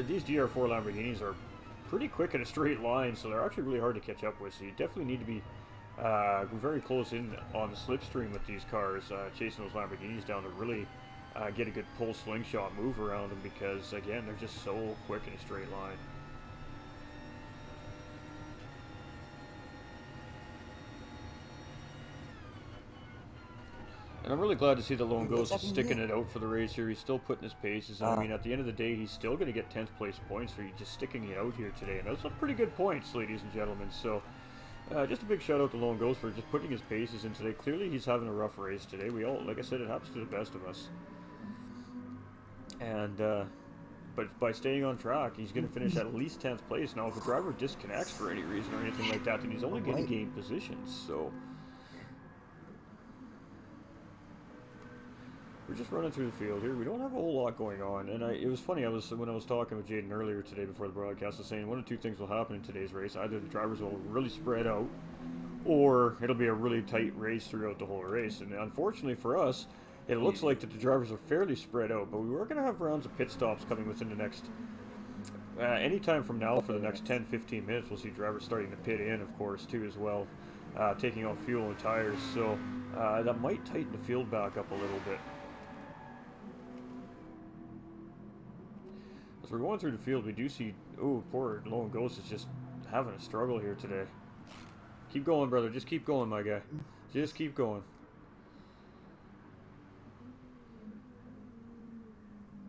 these GR4 Lamborghinis are pretty quick in a straight line, so they're actually really hard to catch up with. So you definitely need to be very close in on the slipstream with these cars, chasing those Lamborghinis down to really get a good pull slingshot move around them, because again, they're just so quick in a straight line. And I'm really glad to see that Lone What's Ghost is happening sticking here? it out for the race here. He's still putting his paces. And I mean, at the end of the day, he's still going to get 10th place points for just sticking it out here today. And those are pretty good points, ladies and gentlemen. So, just a big shout out to Lone Ghost for just putting his paces in today. Clearly, he's having a rough race today. We all, like I said, it happens to the best of us. And, but by staying on track, he's going to finish at least 10th place. Now, if a driver disconnects for any reason or anything like that, then he's only going to gain positions. So, we're just running through the field here. We don't have a whole lot going on. And it was funny, when I was talking with Jaden earlier today before the broadcast, I was saying one of two things will happen in today's race. Either the drivers will really spread out, or it'll be a really tight race throughout the whole race. And unfortunately for us, it looks like that the drivers are fairly spread out, but we were going to have rounds of pit stops coming within the next, anytime from now for the next 10-15 minutes. We'll see drivers starting to pit in, of course, too, as well, taking on fuel and tires. So that might tighten the field back up a little bit. As we're going through the field, we do see, oh, poor Lone Ghost is just having a struggle here today. Keep going, brother. Just keep going, my guy. Just keep going.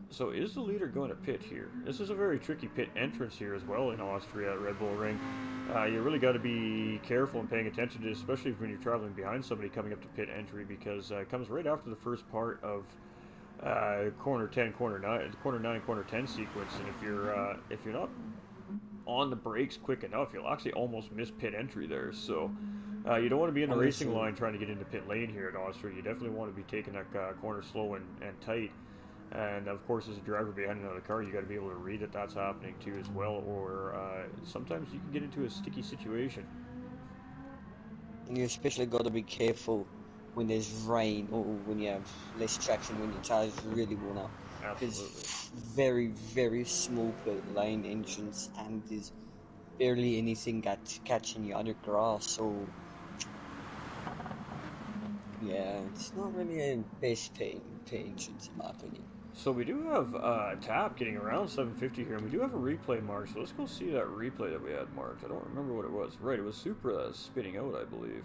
So is the leader going to pit here? This is a very tricky pit entrance here as well in Austria at Red Bull Ring. You really got to be careful and paying attention to this, especially when you're traveling behind somebody coming up to pit entry, because it comes right after the first part of corner 10, corner 9, corner 10 sequence. And if you're not on the brakes quick enough, you'll actually almost miss pit entry there. So you don't want to be in the racing line trying to get into pit lane here at Austria. You definitely want to be taking that corner slow and tight. And of course, as a driver behind another car, you got to be able to read that that's happening too as well, or sometimes you can get into a sticky situation. And you especially got to be careful when there's rain or when you have less traction, when your tires really worn out. Absolutely. There's very, very small pit lane entrance, and there's barely anything catching you under grass. So yeah, it's not really a best pit entrance in my opinion. So we do have Tap getting around 750 here, and we do have a replay marked. So let's go see that replay that we had marked. I don't remember what it was. Right, it was Supra spinning out, I believe.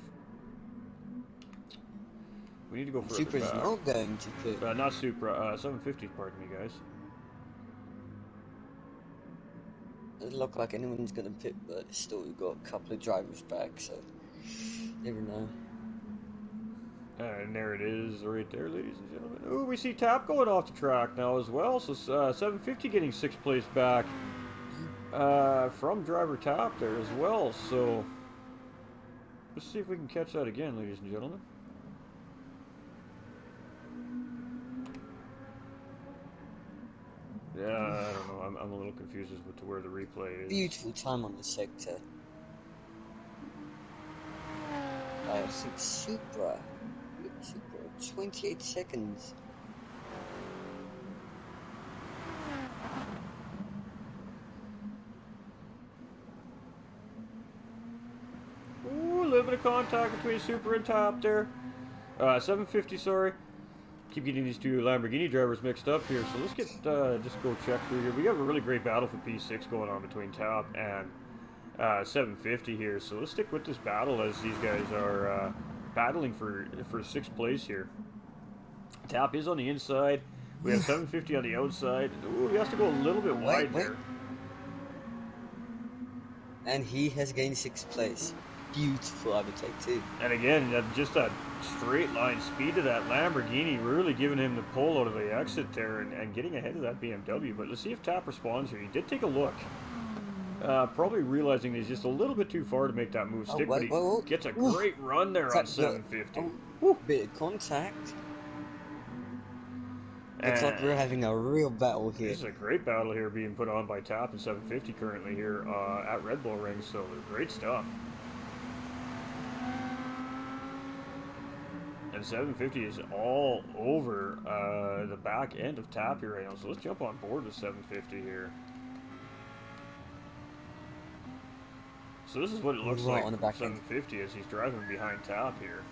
We need to go further Supra's back. not going to pit. Not Supra, 750, pardon me, guys. Doesn't look like anyone's going to pit, but still we've got a couple of drivers back, so never know. And there it is, right there, ladies and gentlemen. Ooh, we see Tap going off the track now as well. So 750 getting 6th place back from driver Tap there as well. So let's see if we can catch that again, ladies and gentlemen. Yeah, I don't know. I'm a little confused as to where the replay is. Beautiful time on the sector. I think Supra 28 seconds. Ooh, a little bit of contact between Supra and Tap there. 750, sorry. Keep getting these two Lamborghini drivers mixed up here, so let's get just go check through here. We have a really great battle for P6 going on between Tap and 750 here, so let's stick with this battle as these guys are battling for 6th place here. Tap is on the inside. We have 750 on the outside. Ooh, he has to go a little bit wide there. And he has gained 6th place. Beautiful overtake too. And again, just that straight line speed of that Lamborghini really giving him the pull out of the exit there and getting ahead of that BMW. But let's see if Tap responds here. He did take a look. Probably realizing he's just a little bit too far to make that move stick, but he gets a great run there on 750. Bit of contact. Looks like we're having a real battle here. This is a great battle here being put on by Tap and 750 currently here at Red Bull Ring, so great stuff. And 750 is all over the back end of Tap here right now, so let's jump on board with 750 here. So this is what it looks like on the back 750 as he's driving behind Tap here.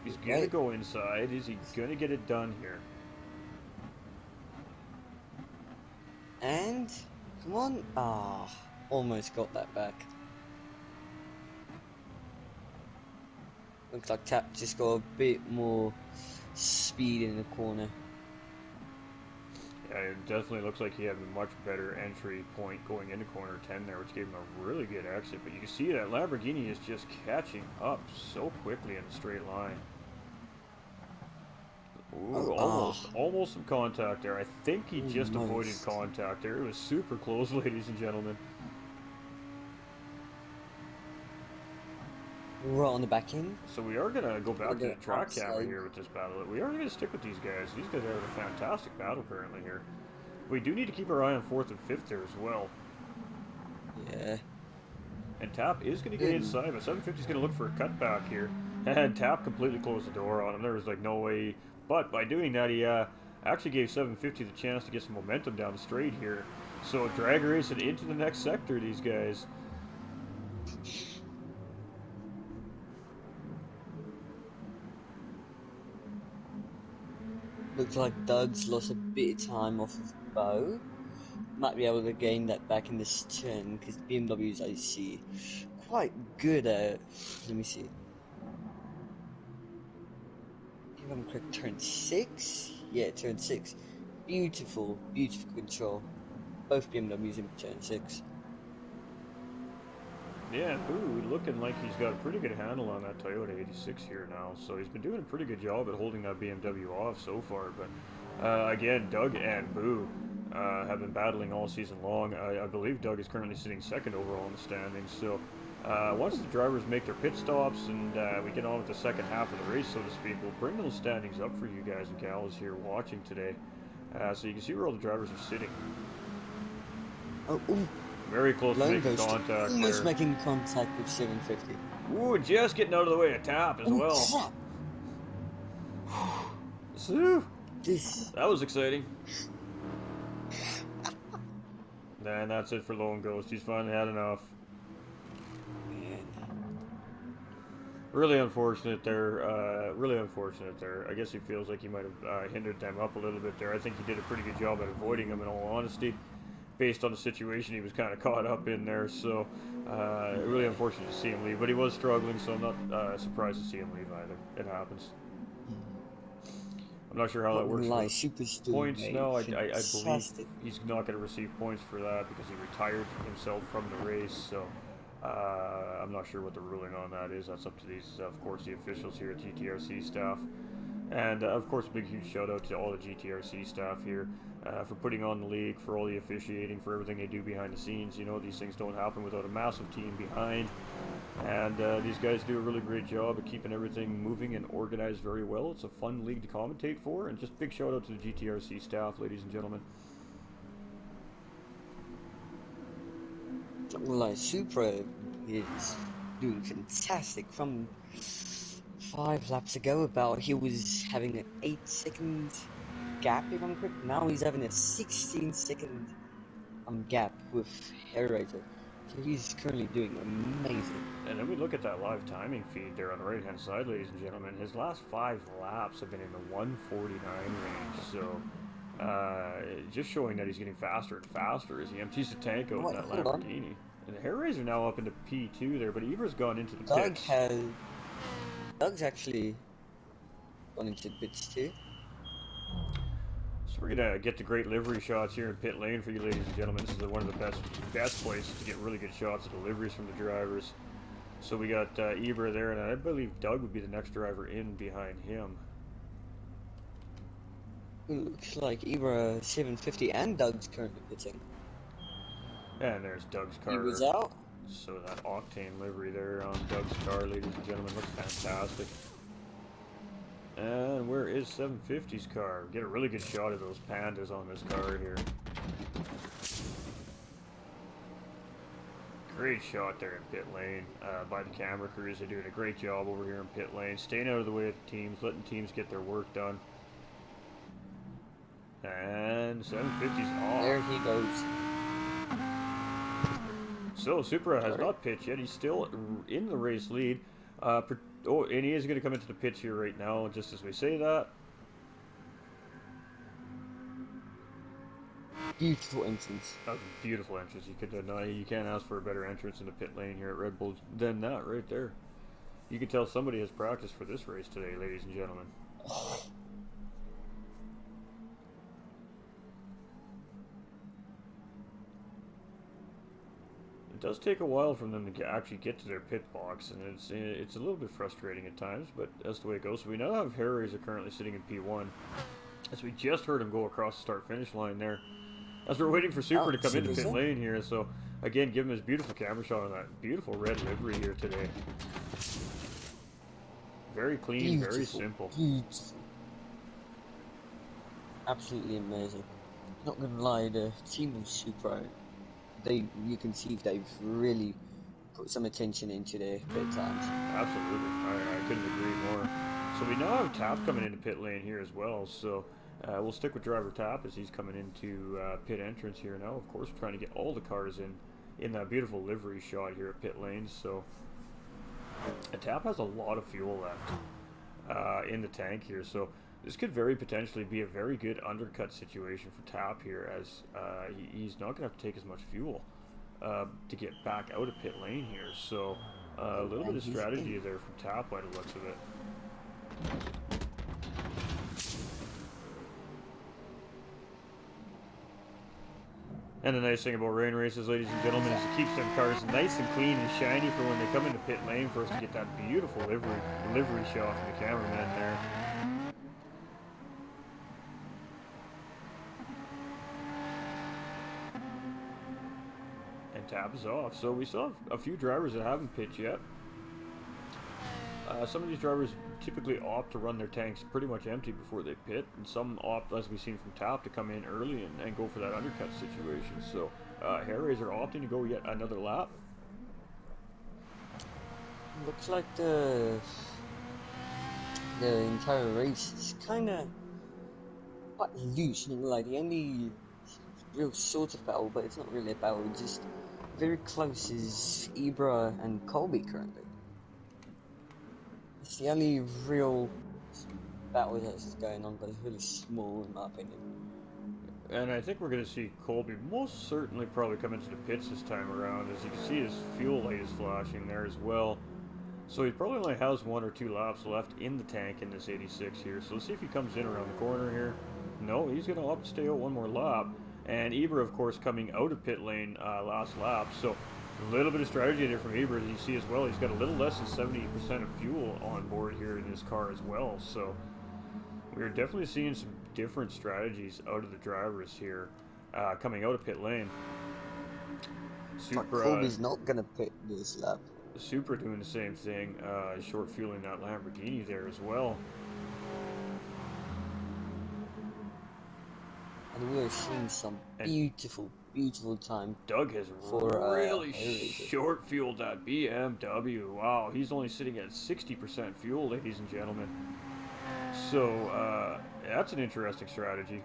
He's going to go inside. Is he going to get it done here? And, come on. Ah, almost got that back. Looks like Tap just got a bit more speed in the corner. Yeah, it definitely looks like he had a much better entry point going into corner 10 there, which gave him a really good exit. But you can see that Lamborghini is just catching up so quickly in a straight line. Ooh, almost some contact there. I think he just avoided contact there. It was super close, ladies and gentlemen. Right on the back end. So we are going to go back to the track camera here with this battle. We are going to stick with these guys. These guys are having a fantastic battle currently here. We do need to keep our eye on 4th and 5th there as well. Yeah. And Tap is going to get inside, but 750 is going to look for a cutback here. And Tap completely closed the door on him. There was like no way. But by doing that, he actually gave 750 the chance to get some momentum down the straight here. So drag racing into the next sector, these guys. Looks like Doug's lost a bit of time off of Bo. Might be able to gain that back in this turn because BMW's, I see, quite good at. Let me see. If I'm correct, turn 6? Yeah, turn 6. Beautiful, beautiful control. Both BMWs in turn 6. Yeah, Boo looking like he's got a pretty good handle on that Toyota 86 here now. So he's been doing a pretty good job at holding that BMW off so far. But again, Doug and Boo have been battling all season long. I believe Doug is currently sitting second overall in the standings. So once the drivers make their pit stops and we get on with the second half of the race, so to speak, we'll bring those standings up for you guys and gals here watching today. So you can see where all the drivers are sitting. Oh, very close to making contact. Almost making contact with 750. Ooh, just getting out of the way of Tap as well. So, that was exciting. And that's it for Lone Ghost. He's finally had enough. Really unfortunate there. Really unfortunate there. I guess he feels like he might have hindered them up a little bit there. I think he did a pretty good job at avoiding them, in all honesty. Based on the situation he was kind of caught up in there, so really unfortunate to see him leave. But he was struggling, so I'm not surprised to see him leave either. It happens. I'm not sure how that works. Points? No, I believe he's not going to receive points for that because he retired himself from the race. So I'm not sure what the ruling on that is. That's up to these, of course, the officials here at GTRC staff. And of course, a big huge shout out to all the GTRC staff here for putting on the league, for all the officiating, for everything they do behind the scenes. You know, these things don't happen without a massive team behind. And these guys do a really great job of keeping everything moving and organized very well. It's a fun league to commentate for. And just big shout out to the GTRC staff, ladies and gentlemen. Well, Supra is doing fantastic. From 5 laps ago, about he was having an 8-second gap, if I'm correct. Now he's having a 16-second gap with Hellraiser. So he's currently doing amazing. And then we look at that live timing feed there on the right hand side, ladies and gentlemen. His last 5 laps have been in the 149 range. So just showing that he's getting faster and faster as he empties the tank out in that Lamborghini. And the Hellraiser now up into P2 there, but Ibra's gone into the pits. Doug's actually gone into the pits too. So we're gonna get the great livery shots here in pit lane for you, ladies and gentlemen. This is one of the best places to get really good shots of deliveries from the drivers. So we got Ibra there, and I believe Doug would be the next driver in behind him. Looks like Ibra 750 and Doug's currently pitting. And there's Doug's car. He was out. So that octane livery there on Doug's car, ladies and gentlemen, looks fantastic. And where is 750's car? Get a really good shot of those pandas on this car here. Great shot there in pit lane by the camera crews. They're doing a great job over here in pit lane, staying out of the way of the teams, letting teams get their work done. And 750's off. There he goes. So Supra has not pitched yet. He's still in the race lead. And he is going to come into the pitch here right now, just as we say that. Beautiful entrance. That was a beautiful entrance. You can't ask for a better entrance in the pit lane here at Red Bull than that right there. You can tell somebody has practiced for this race today, ladies and gentlemen. It does take a while for them to actually get to their pit box, and it's a little bit frustrating at times, but that's the way it goes. So we now have Hellraiser currently sitting in P1, as we just heard him go across the start-finish line there. As we're waiting for Super to come into pit lane here, so again, give him his beautiful camera shot on that beautiful red livery here today. Very clean, very simple. Beautiful. Absolutely amazing. Not gonna lie, the team of Super, you can see they've really put some attention into their pit times. Absolutely, I couldn't agree more. So we now have Tap coming into pit lane here as well, so we'll stick with driver Tap as he's coming into pit entrance here now. Of course, we're trying to get all the cars in that beautiful livery shot here at pit lane. So Tap has a lot of fuel left in the tank here, so this could very potentially be a very good undercut situation for Tap here, as he's not going to have to take as much fuel to get back out of pit lane here. So a little bit of strategy there from Tap by the looks of it. And the nice thing about rain races, ladies and gentlemen, is it keeps them cars nice and clean and shiny for when they come into pit lane for us to get that beautiful livery shot from the cameraman there. And Tap is off. So we still have a few drivers that haven't pit yet. Some of these drivers typically opt to run their tanks pretty much empty before they pit, and some opt, as we've seen from Tap, to come in early and go for that undercut situation. So Hellraiser opting to go yet another lap. Looks like the entire race is kind of quite loose. Like the only real sort of battle, but it's not really a battle. It's just very close is Ibra and Colby currently. It's the only real battle that's going on, but it's really small in my opinion. And I think we're going to see Colby most certainly probably come into the pits this time around. As you can see, his fuel light is flashing there as well. So he probably only has 1 or 2 laps left in the tank in this 86 here. So let's see if he comes in around the corner here. No, he's going to opt to stay out 1 more lap. And Ibra, of course, coming out of pit lane last lap. So a little bit of strategy there from Ibra, as you see as well. He's got a little less than 70% of fuel on board here in this car as well. So we're definitely seeing some different strategies out of the drivers here coming out of pit lane. Super, Colby's not going to pit this lap. Super doing the same thing, short fueling that Lamborghini there as well. And we are seeing some beautiful time. Doug has really short fueled that BMW. Wow, he's only sitting at 60% fuel, ladies and gentlemen. So that's an interesting strategy.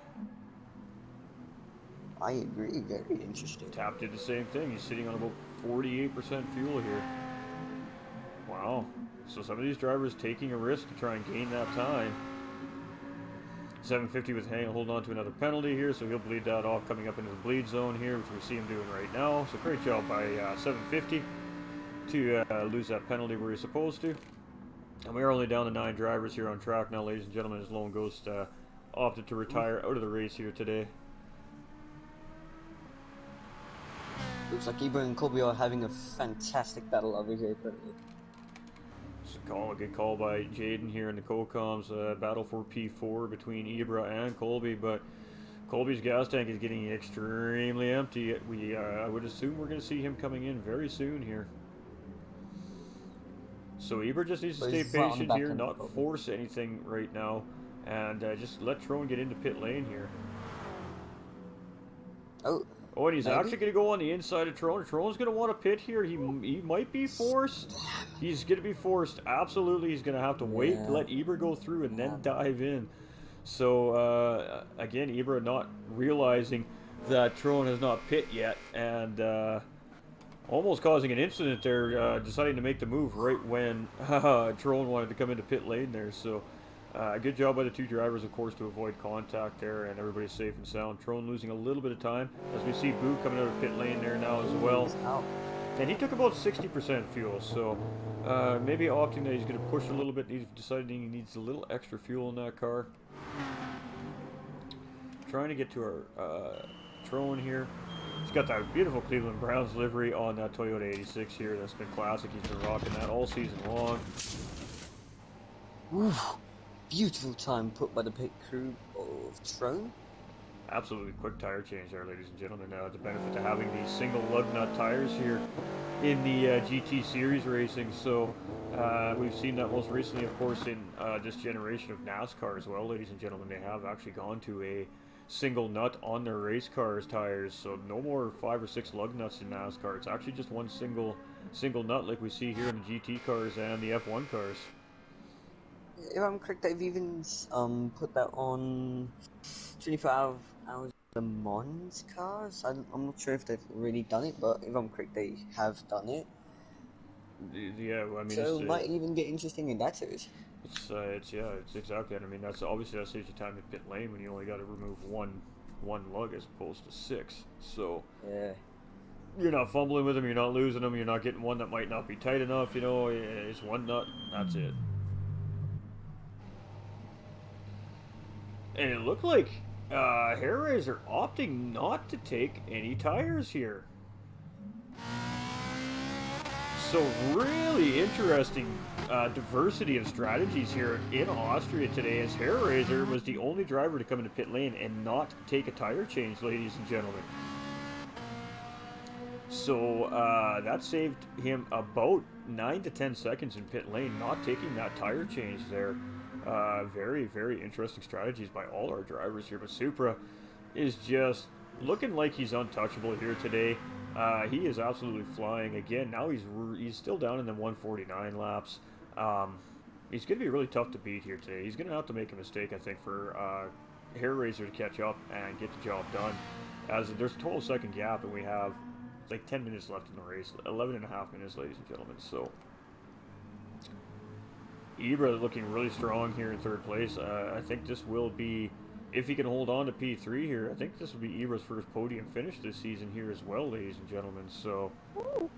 I agree, very interesting. Tap did the same thing. He's sitting on about 48% fuel here. Wow. So some of these drivers taking a risk to try and gain that time. 750 with Hang holding on to another penalty here, so he'll bleed that off coming up into the bleed zone here, which we see him doing right now. So great job by 750 to lose that penalty where he's supposed to. And we are only down to 9 drivers here on track now, ladies and gentlemen, as Lone Ghost opted to retire out of the race here today. Looks like Ibra and Colby are having a fantastic battle over here currently. A good call by Jaden here in the co-coms. Battle for P4 between Ibra and Colby, but Colby's gas tank is getting extremely empty. I would assume we're going to see him coming in very soon here. So Ibra just needs to stay patient here, not force anything right now, and just let Trone get into pit lane here. Oh, and he's actually going to go on the inside of Trone. Trone's going to want to pit here. He might be forced. He's going to be forced. Absolutely, he's going to have to wait, let Ibra go through, and then dive in. So, again, Ibra not realizing that Trone has not pit yet, and almost causing an incident there, deciding to make the move right when Trone wanted to come into pit lane there. So, good job by the 2 drivers, of course, to avoid contact there, and everybody's safe and sound. Trone losing a little bit of time, as we see Boo coming out of pit lane there now as well. And he took about 60% fuel, so maybe opting that he's going to push a little bit. He's decided he needs a little extra fuel in that car. Trying to get to our Trone here. He's got that beautiful Cleveland Browns livery on that Toyota 86 here. That's been classic. He's been rocking that all season long. Ooh, beautiful time put by the pit crew of Tron. Absolutely quick tire change there, ladies and gentlemen. The benefit to having these single lug nut tires here in the GT Series racing. So we've seen that most recently, of course, in this generation of NASCAR as well, ladies and gentlemen. They have actually gone to a single nut on their race cars tires. So no more 5 or 6 lug nuts in NASCAR. It's actually just one single nut like we see here in the GT cars and the F1 cars. If I'm correct, they've even put that on 25 hours Le Mans cars. I'm not sure if they've really done it, but if I'm correct, they have done it. Yeah, I mean, so it might even get interesting in that series. It's exactly. I mean, that's obviously that saves you time in pit lane when you only got to remove one lug as opposed to 6. So yeah, you're not fumbling with them, you're not losing them, you're not getting one that might not be tight enough. You know, it's one nut. That's it. And it looked like Hairraiser opting not to take any tires here. So really interesting diversity of strategies here in Austria today, as Hairraiser was the only driver to come into pit lane and not take a tire change, ladies and gentlemen. So that saved him about 9 to 10 seconds in pit lane, not taking that tire change there. Very, very interesting strategies by all our drivers here, but Supra is just looking like he's untouchable here today. He is absolutely flying again. Now he's still down in the 149 laps. He's going to be really tough to beat here today. He's going to have to make a mistake, I think, for Hairraiser to catch up and get the job done. As there's a 12-second gap, and we have like 10 minutes left in the race. 11 and a half minutes, ladies and gentlemen. So Ibra looking really strong here in third place. I think this will be, if he can hold on to P3 here, I think this will be Ibra's first podium finish this season here as well, ladies and gentlemen. So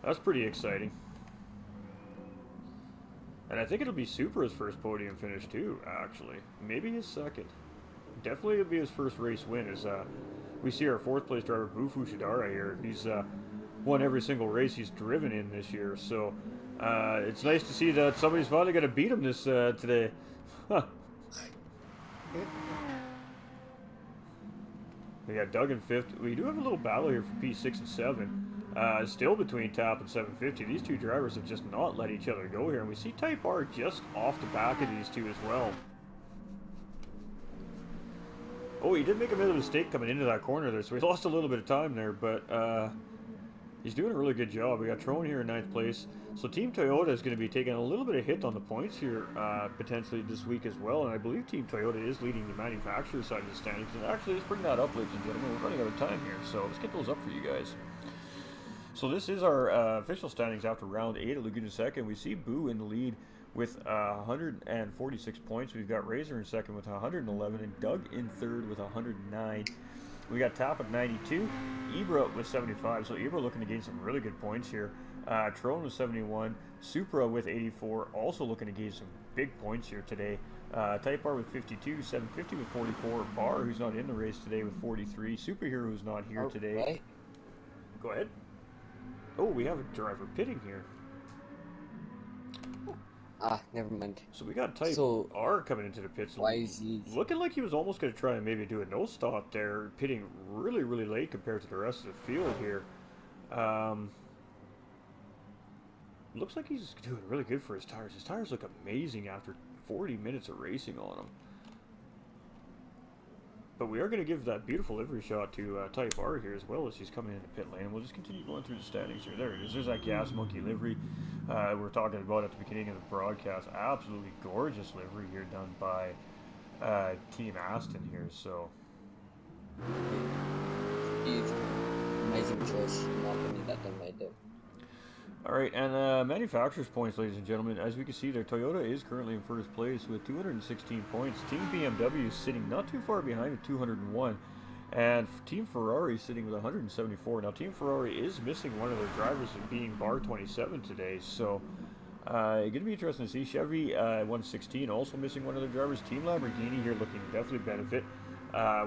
that's pretty exciting. And I think it'll be Supra's first podium finish too, actually. Maybe his second. Definitely it'll be his first race win, as we see our fourth place driver, Bufu Shidara here. He's won every single race he's driven in this year. So it's nice to see that somebody's finally going to beat him this today. We got Doug in 5th. We do have a little battle here for P6 and 7. Still between Tap and 750. These two drivers have just not let each other go here. And we see Type R just off the back of these two as well. Oh, he did make a bit of a mistake coming into that corner there, so he lost a little bit of time there, but he's doing a really good job. We got Trone here in 9th place. So Team Toyota is going to be taking a little bit of hit on the points here potentially this week as well. And I believe Team Toyota is leading the manufacturer side of the standings. And actually, let's bring that up, ladies and gentlemen. We're running out of time here, so let's get those up for you guys. So this is our official standings after round 8 at Laguna Seca. We see Boo in the lead with 146 points. We've got Razor in second with 111 and Doug in third with 109. We got Tap at 92, Ibra with 75, so Ibra looking to gain some really good points here. Trone with 71, Supra with 84, also looking to gain some big points here today. Type R with 52, 750 with 44, Bar, who's not in the race today, with 43, Superhero, who's not here today. Right. Go ahead. Oh, we have a driver pitting here. Ah, never mind. So we got Type R coming into the pits. Why is he looking like he was almost going to try and maybe do a no stop there, pitting really, really late compared to the rest of the field here. Looks like he's doing really good for his tires. His tires look amazing after 40 minutes of racing on them. But we are going to give that beautiful livery shot to Type R here as well as he's coming into pit lane. We'll just continue going through the standings here. There it is. There's that Gas Monkey livery we were talking about at the beginning of the broadcast. Absolutely gorgeous livery here done by Team Aston here. So amazing choice. Not going to that done right there. all right, and manufacturer's points, ladies and gentlemen. As we can see there, Toyota is currently in first place with 216 points. Team BMW is sitting not too far behind with 201. And Team Ferrari sitting with 174. Now, Team Ferrari is missing one of their drivers, being Bar 27 today. So, going to be interesting to see. Chevy 116 also missing one of their drivers. Team Lamborghini here looking to definitely benefit.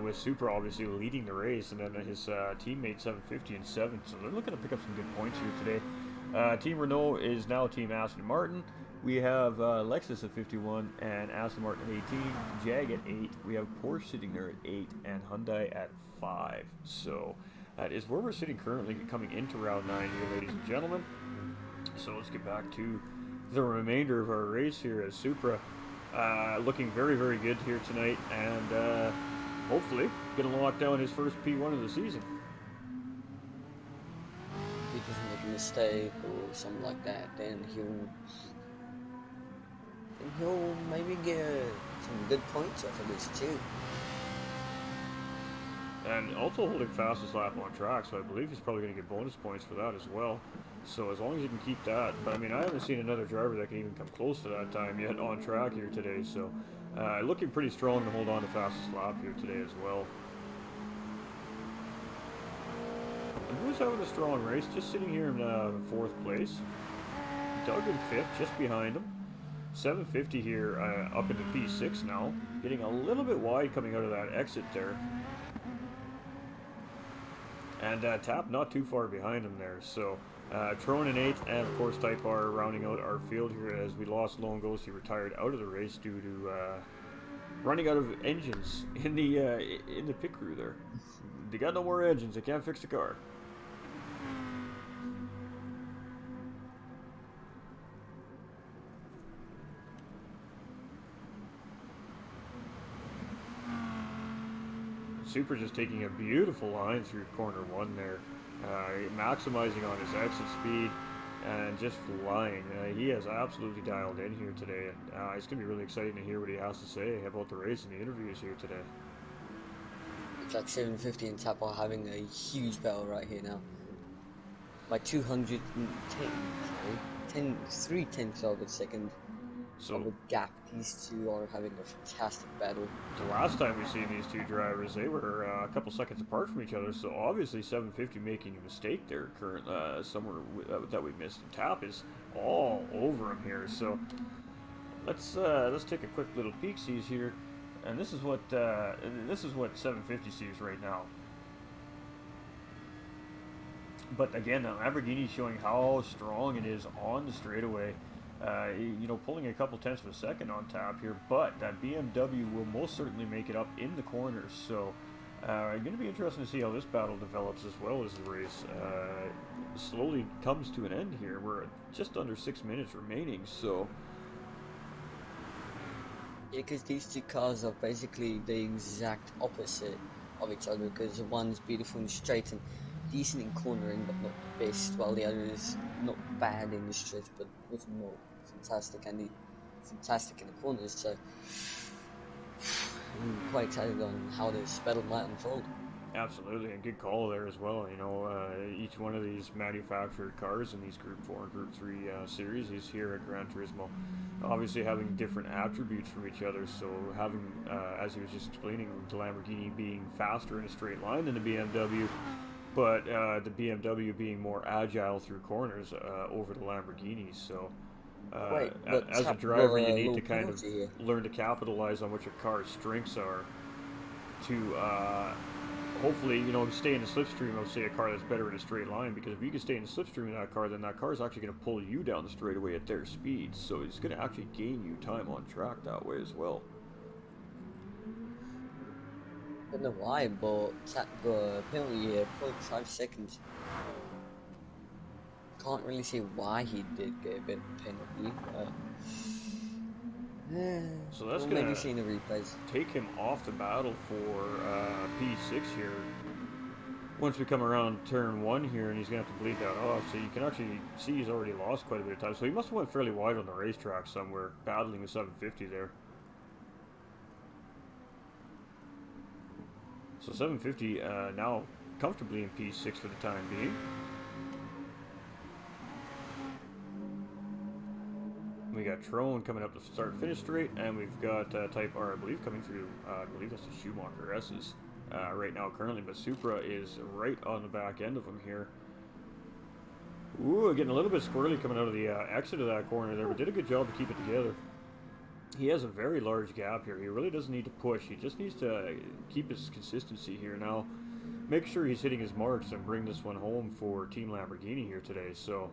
with Supra obviously leading the race, and then his teammate 750 and 7th. So they're looking to pick up some good points here today. Team Renault is now Team Aston Martin. We have Lexus at 51 and Aston Martin at 18, Jag at 8. We have Porsche sitting there at 8 and Hyundai at 5. So that is where we're sitting currently coming into round 9 here, ladies and gentlemen. So let's get back to the remainder of our race here as Supra looking very, very good here tonight, and hopefully going to lock down his first P1 of the season. If he doesn't make a mistake or something like that, then he'll maybe get some good points off of this too. And also holding fastest lap on track, so I believe he's probably going to get bonus points for that as well. So as long as he can keep that, but I mean, I haven't seen another driver that can even come close to that time yet on track here today. So looking pretty strong to hold on to fastest lap here today as well. And who's having a strong race? Just sitting here in 4th place. Doug in 5th, just behind him. 750 here up into P6 now, getting a little bit wide coming out of that exit there. And Tap not too far behind him there. So Trone in 8th, and of course Type R rounding out our field here as we lost Lone Ghost. He retired out of the race due to running out of engines in the pit crew there. They got no more engines, they can't fix the car. Super just taking a beautiful line through corner 1 there, maximizing on his exit speed and just flying. He has absolutely dialed in here today, and it's going to be really exciting to hear what he has to say about the race and the interviews here today. It's like 750 and Tap are having a huge battle right here now. By 210, sorry, 3/10 of a second. So of a gap, these two are having a fantastic battle. The last time we seen these two drivers, they were a couple seconds apart from each other. So obviously 750 making a mistake there, somewhere that we missed. And Tap is all over him here. So let's take a quick little peek sees here, and this is what 750 sees right now. But again, the Lamborghini showing how strong it is on the straightaway. Pulling a couple tenths of a second on Tap here, but that BMW will most certainly make it up in the corners. So going to be interesting to see how this battle develops as well as the race slowly comes to an end here. We're just under 6 minutes remaining, so yeah, because these two cars are basically the exact opposite of each other, because one's beautiful and straight and decent in cornering but not the best, while the other is not bad in the stretch but also not fantastic and fantastic in the corners. So I'm quite excited on how this battle might unfold. Absolutely, and good call there as well. Each one of these manufactured cars in these Group 4 and Group 3 series is here at Gran Turismo, obviously having different attributes from each other. So having, as he was just explaining, the Lamborghini being faster in a straight line than the BMW, but the BMW being more agile through corners over the Lamborghini. So as a driver, you need to kind of learn to capitalize on what your car's strengths are to hopefully, stay in the slipstream of, say, a car that's better in a straight line. Because if you can stay in the slipstream of that car, then that car is actually going to pull you down the straightaway at their speed. So it's going to actually gain you time on track that way as well. I don't know why, but Tap got a penalty here, 0.5 seconds. Can't really say why he did get a bit of penalty. So that's we'll going maybe see in the replays. Take him off the battle for P6 here. Once we come around turn 1 here, and he's going to have to bleed that off. So you can actually see he's already lost quite a bit of time. So he must have went fairly wide on the racetrack somewhere, battling with 750 there. So 750 now comfortably in P6 for the time being. We got Trone coming up to start-finish straight, and we've got Type R, I believe, coming through. I believe that's the Schumacher S's right now currently, but Supra is right on the back end of him here. Ooh, getting a little bit squirrely coming out of the exit of that corner there, but did a good job to keep it together. he has a very large gap here. He really doesn't need to push. He just needs to keep his consistency here. Now, make sure he's hitting his marks and bring this one home for Team Lamborghini here today. So,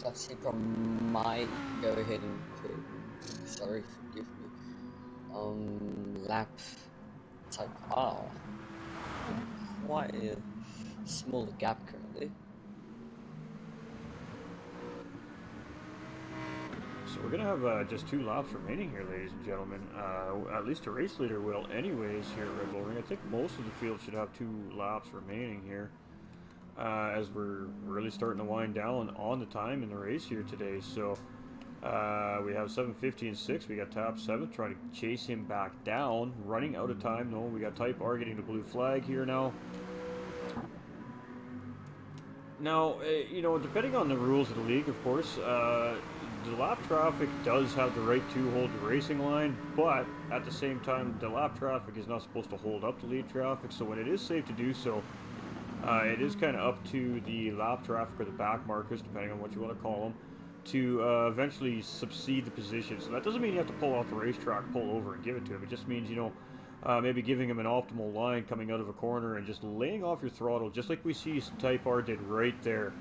That's it from my go ahead and put, sorry, forgive me, lap type R. Quite a smaller gap currently. so we're going to have just 2 laps remaining here, ladies and gentlemen. At least a race leader will anyways here at Red Bull Ring. I think most of the field should have 2 laps remaining here. As we're really starting to wind down on the time in the race here today. So we have 7:50 and 6. We got Top 7 trying to chase him back down. Running out of time. No, we got Type R getting the blue flag here now. Now, you know, depending on the rules of the league, of course, the lap traffic does have the right to hold the racing line, but at the same time, the lap traffic is not supposed to hold up the lead traffic. So when it is safe to do so, it is kind of up to the lap traffic or the back markers, depending on what you want to call them, to eventually succeed the position. So that doesn't mean you have to pull out the racetrack, pull over, and give it to him. It just means, you know, maybe giving him an optimal line coming out of a corner and just laying off your throttle, just like we see Type R did right there.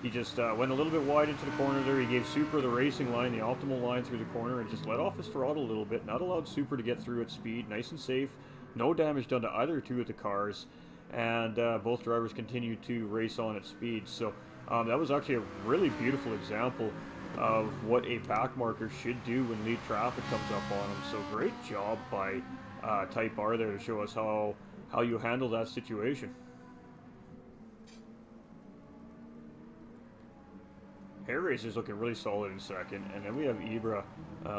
He just went a little bit wide into the corner there. He gave Supra the racing line, the optimal line through the corner, and just let off his throttle a little bit. Not allowed Supra to get through at speed. Nice and safe. No damage done to either 2 of the cars. And both drivers continue to race on at speed. So that was actually a really beautiful example of what a back marker should do when lead traffic comes up on them. So great job by Type R there to show us how you handle that situation. Hair Racer's looking really solid in second, and then we have Ibra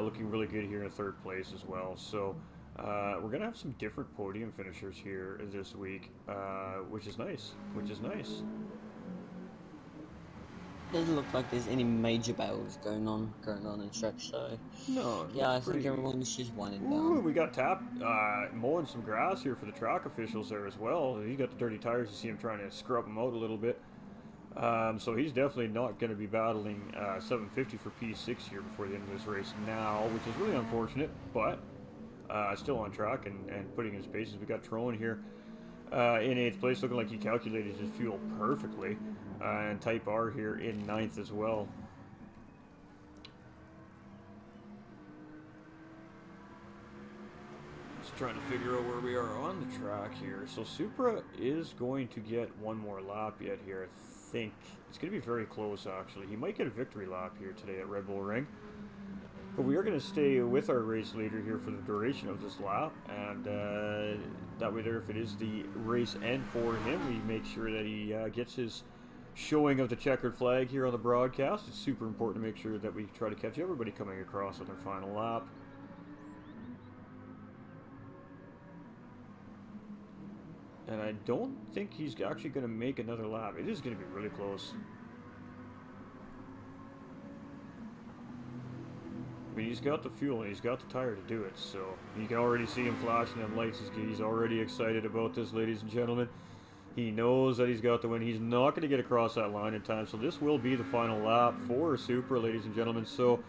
looking really good here in 3rd place as well. So we're going to have some different podium finishers here this week, which is nice, Doesn't look like there's any major battles going on in track, so No, yeah, I think everyone's just winding Ooh, down. we got Tap mowing some grass here for the track officials there as well. He got the dirty tires. You see him trying to scrub them out a little bit. So he's definitely not going to be battling 750 for P6 here before the end of this race now, which is really unfortunate, but still on track and putting his paces. We got Troen here in 8th place, looking like he calculated his fuel perfectly, and Type R here in 9th as well. Just trying to figure out where we are on the track here. So Supra is going to get one more lap yet here. I think it's going to be very close, actually. He might get a victory lap here today at Red Bull Ring. But we are going to stay with our race leader here for the duration of this lap, and that way there, if it is the race end for him, we make sure that he gets his showing of the checkered flag here on the broadcast. It's super important to make sure that we try to catch everybody coming across on their final lap. And I don't think he's actually going to make another lap. It is going to be really close. I mean, he's got the fuel and he's got the tire to do it, so you can already see him flashing them lights. He's already excited about this, ladies and gentlemen. He knows that he's got the win. He's not going to get across that line in time, so this will be the final lap for Supra, ladies and gentlemen. So,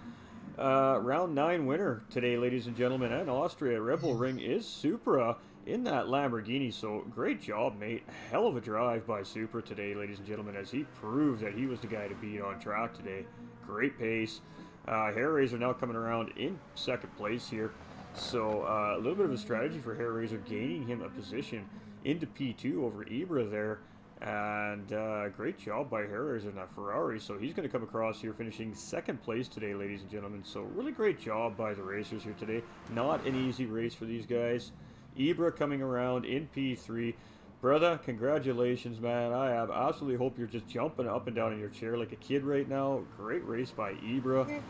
round 9 winner today, ladies and gentlemen, and Austria Red Bull Ring is Supra in that Lamborghini. So, great job, mate. Hell of a drive by Supra today, ladies and gentlemen, as he proved that he was the guy to beat on track today. Great pace. Hair Razor now coming around in 2nd place here. So a little bit of a strategy for Hair Razor, gaining him a position into P2 over Ibra there. And great job by Hair Razor in that Ferrari. So he's going to come across here finishing 2nd place today, ladies and gentlemen. So really great job by the racers here today. Not an easy race for these guys. Ibra coming around in P3. Brother, congratulations, man. I absolutely hope you're just jumping up and down in your chair like a kid right now. Great race by Ibra.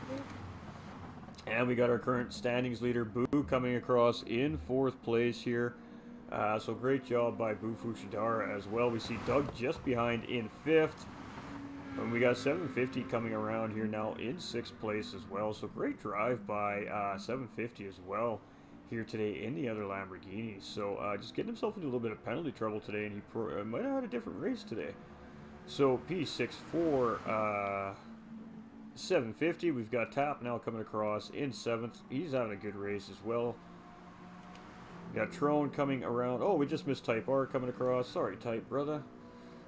And we got our current standings leader, Boo, coming across in 4th place here. So great job by Boo Fushidara as well. We see Doug just behind in 5th. And we got 750 coming around here now in 6th place as well. So great drive by 750 as well here today in the other Lamborghini. So just getting himself into a little bit of penalty trouble today, and he might have had a different race today. So P6 for 750. We've got Tap now coming across in 7th. He's having a good race as well. We got Trone coming around. Oh, we just missed Type R coming across. Sorry, Type brother.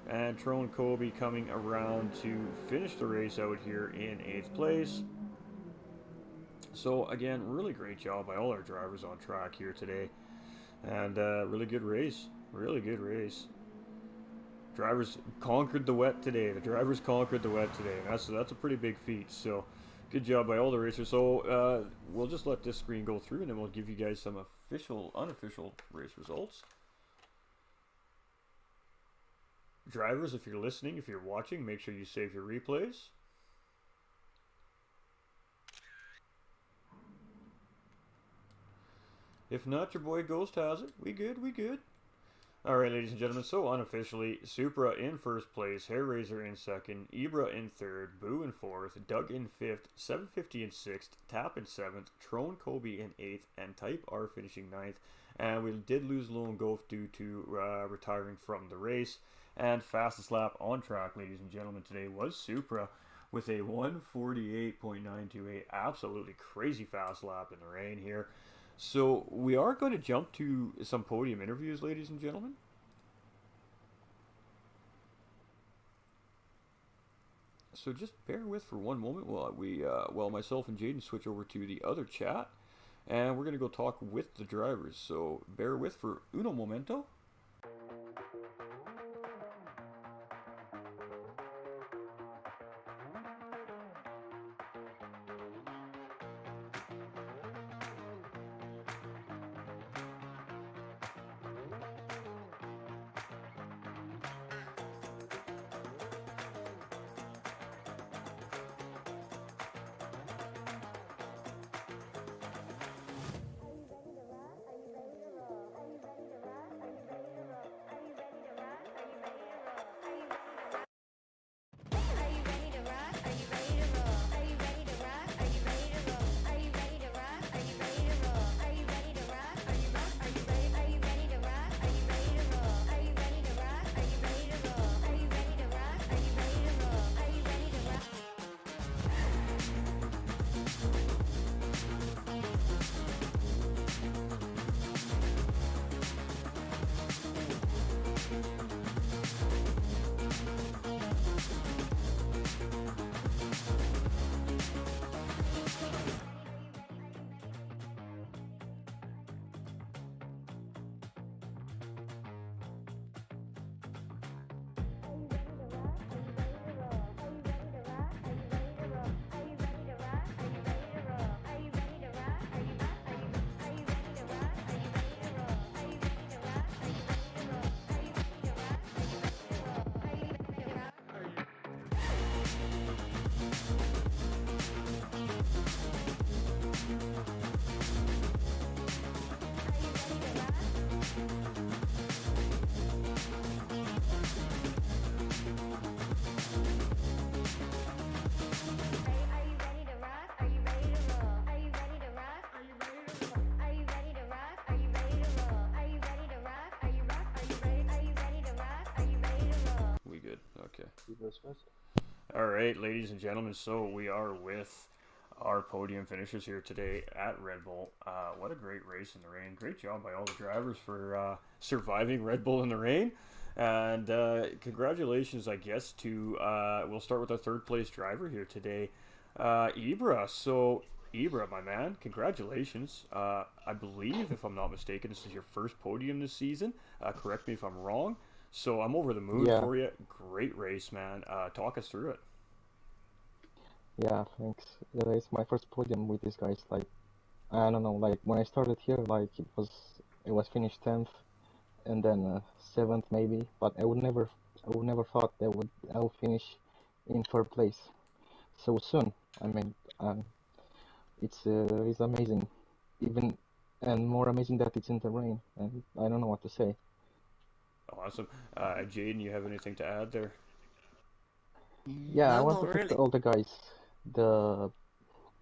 And Trone Kobe coming around to finish the race out here in 8th place. So again, really great job by all our drivers on track here today. And really good race. Really good race. Drivers conquered the wet today. The drivers conquered the wet today. And that's a pretty big feat. So good job by all the racers. So we'll just let this screen go through and then we'll give you guys some official, unofficial race results. Drivers, if you're listening, if you're watching, make sure you save your replays. If not, your boy Ghost has it. We good, we good. Alright, ladies and gentlemen, so unofficially, Supra in 1st place, Hairraiser in 2nd, Ibra in 3rd, Boo in 4th, Doug in 5th, 750 in 6th, Tap in 7th, Trone Kobe in 8th, and Type R finishing 9th. And we did lose Lone Golf due to retiring from the race. And fastest lap on track, ladies and gentlemen, today was Supra with a 148.928. Absolutely crazy fast lap in the rain here. So we are going to jump to some podium interviews, ladies and gentlemen. So just bear with for one moment while myself and Jaden switch over to the other chat, and we're going to go talk with the drivers. So bear with for uno momento. Alright, ladies and gentlemen, so we are with our podium finishers here today at Red Bull. What a great race in the rain. Great job by all the drivers for surviving Red Bull in the rain. And congratulations, I guess, to, we'll start with our 3rd place driver here today, Ibra. So, Ibra, my man, congratulations. I believe, if I'm not mistaken, this is your 1st podium this season. Correct me if I'm wrong. So I'm over the moon for you. Great race, man. Talk us through it. Yeah, thanks. It's my 1st podium with these guys. Like, I don't know, like when I started here, like it was finished 10th, and then 7th maybe. But I would never thought I would finish in 3rd place so soon. I mean, it's amazing, even and more amazing that it's in the rain. And I don't know what to say. Awesome. Jaden, you have anything to add there? Yeah, I No, want not to thank really. all the guys.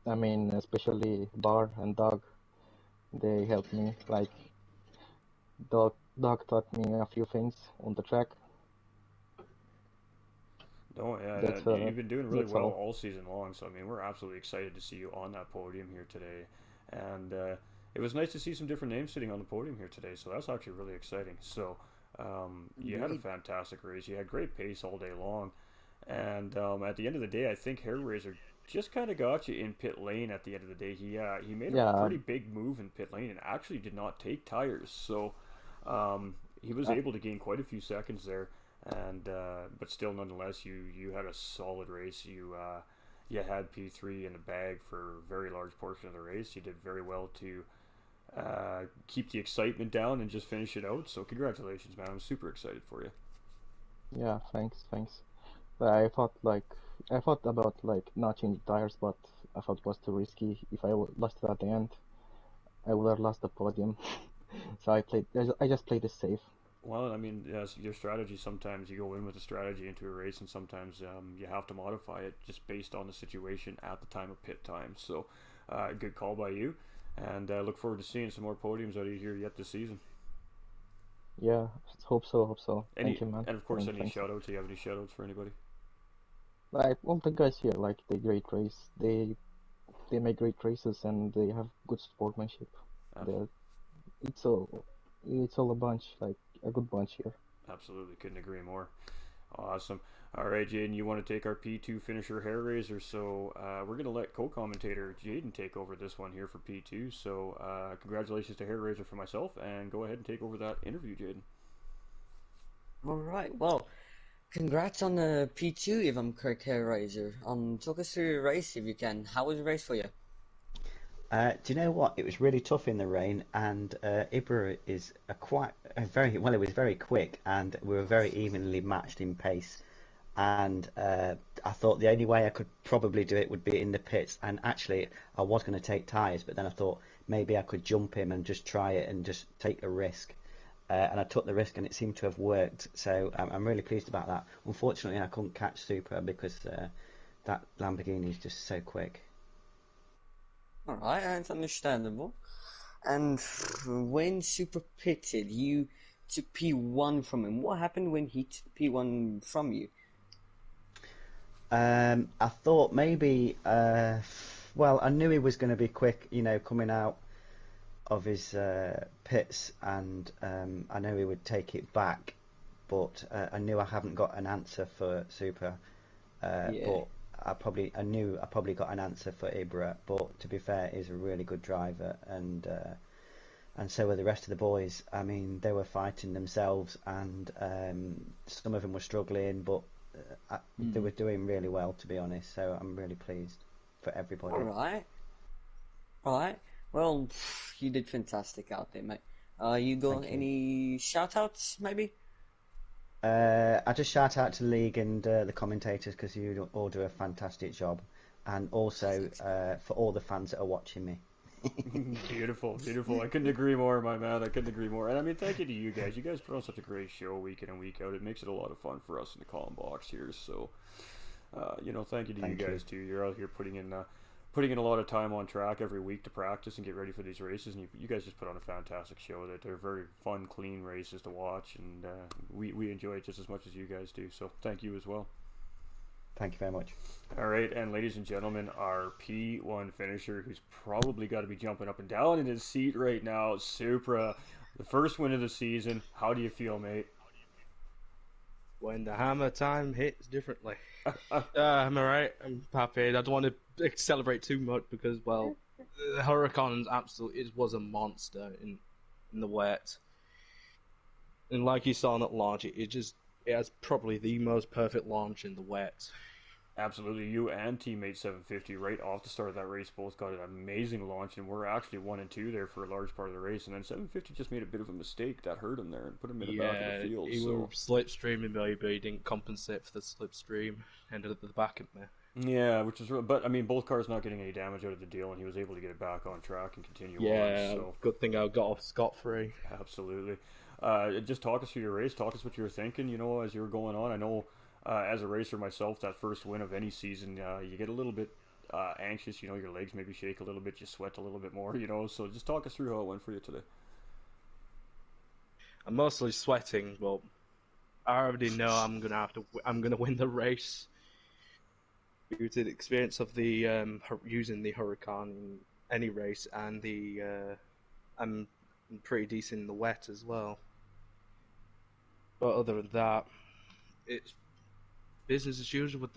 I mean, especially Bar and Doug. They helped me. Like, Doug taught me a few things on the track. Oh yeah, That's you've been doing really that's well all. all season long. So I mean, we're absolutely excited to see you on that podium here today, and it was nice to see some different names sitting on the podium here today. So that's actually really exciting. So you had a Indeed. fantastic race. You had great pace all day long, and at the end of the day, I think Hair Razor just kind of got you in pit lane. At the end of the day, he made a Yeah, pretty big move in pit lane and actually did not take tires. So he was uh, able to gain quite a few seconds there, and but still, nonetheless, you had a solid race. You had P3 in the bag for a very large portion of the race. You did very well to keep the excitement down and just finish it out. So congratulations, man! I'm super excited for you. yeah, thanks. But I thought about like not changing tires, but I thought it was too risky. If lost it at the end, I would have lost the podium. So I just played it safe. Well, I mean, yes, your strategy. Sometimes you go in with a strategy into a race, and sometimes you have to modify it just based on the situation at the time of pit time. So, good call by you, and look forward to seeing some more podiums out of you here yet this season. Yeah, hope so. Thank Any you, man. and of course, And any thanks. shout outs? Do you have any shout outs for anybody? Like all the guys here, like they great race. They make great races and they have good sportsmanship. Absolutely. They're it's all it's all a bunch, like a good bunch here. Absolutely, couldn't agree more. Awesome. All right, Jaden, you want to take our P2 finisher hair raiser, so we're going to let co-commentator Jaden take over this one here for P2. So congratulations to hair raiser for myself, and go ahead and take over that interview, Jaden. All right. Well, congrats on the P2, if I'm correct, here, Razor. Talk us through your race if you can. How was the race for you? Do you know what? It was really tough in the rain, and Ibra is a very well. It was very quick, and we were very evenly matched in pace. And I thought the only way I could probably do it would be in the pits. And actually, I was going to take tyres, but then I thought maybe I could jump him and just try it and just take a risk. And I took the risk, and it seemed to have worked. So I'm really pleased about that. Unfortunately, I couldn't catch Super because that Lamborghini is just so quick. All right, that's understandable. And when Super pitted, you took P1 from him. What happened when he took P1 from you? I thought maybe, well, I knew he was going to be quick, coming out of his pits, and I know he would take it back, but I knew I haven't got an answer for Super, Yeah. but I knew I probably got an answer for Ibra, but to be fair, he's a really good driver, and so were the rest of the boys. I mean, they were fighting themselves, and some of them were struggling, but they Mm. were doing really well, to be honest. So I'm really pleased for All everybody. right. All right. Well, you did fantastic out there, mate. You got Thank you. any shout outs, maybe? I just shout out to the league and the commentators because all do a fantastic job, and also for all the fans that are watching me. Beautiful, beautiful. I couldn't agree more, my man. I couldn't agree more. And I mean, thank you to you guys. You guys put on such a great show week in and week out. It makes it a lot of fun for us in the call box here. So, thank you to you Thank you. guys too. You're out here putting in a lot of time on track every week to practice and get ready for these races. And you guys just put on a fantastic show. That they're very fun, clean races to watch, and we enjoy it just as much as you guys do. So, thank you as well. Thank you very much. All right, and ladies and gentlemen, our P1 finisher, who's probably got to be jumping up and down in his seat right now, Supra, the first win of the season. How do you feel, mate? When the hammer time hits differently. Am I right? I'm happy. I don't want to celebrate too much because, well, the Huracan's absolutely it was a monster in the wet. And like you saw at launch, it has probably the most perfect launch in the wet. Absolutely, you and teammate 750 right off the start of that race both got an amazing launch, and we're actually 1 and 2 there for a large part of the race. And then 750 just made a bit of a mistake that hurt him there and put him in the back of Yeah, the field. he So was slipstreaming maybe, he didn't compensate for the slipstream, ended up at the back of me. yeah, which is real. But I mean, both cars not getting any damage out of the deal, and he was able to get it back on track and continue on. Yeah, So good thing I got off scot-free. absolutely. Just talk us through your race. Talk us what you were thinking. As you were going on. I know, as a racer myself, that first win of any season, you get a little bit anxious. Your legs maybe shake a little bit. You sweat a little bit more. So just talk us through how it went for you today. I'm mostly sweating, but I already know I'm gonna win the race due to the experience of the using the Huracan in any race, and I'm pretty decent in the wet as well. But other than that, it's business as usual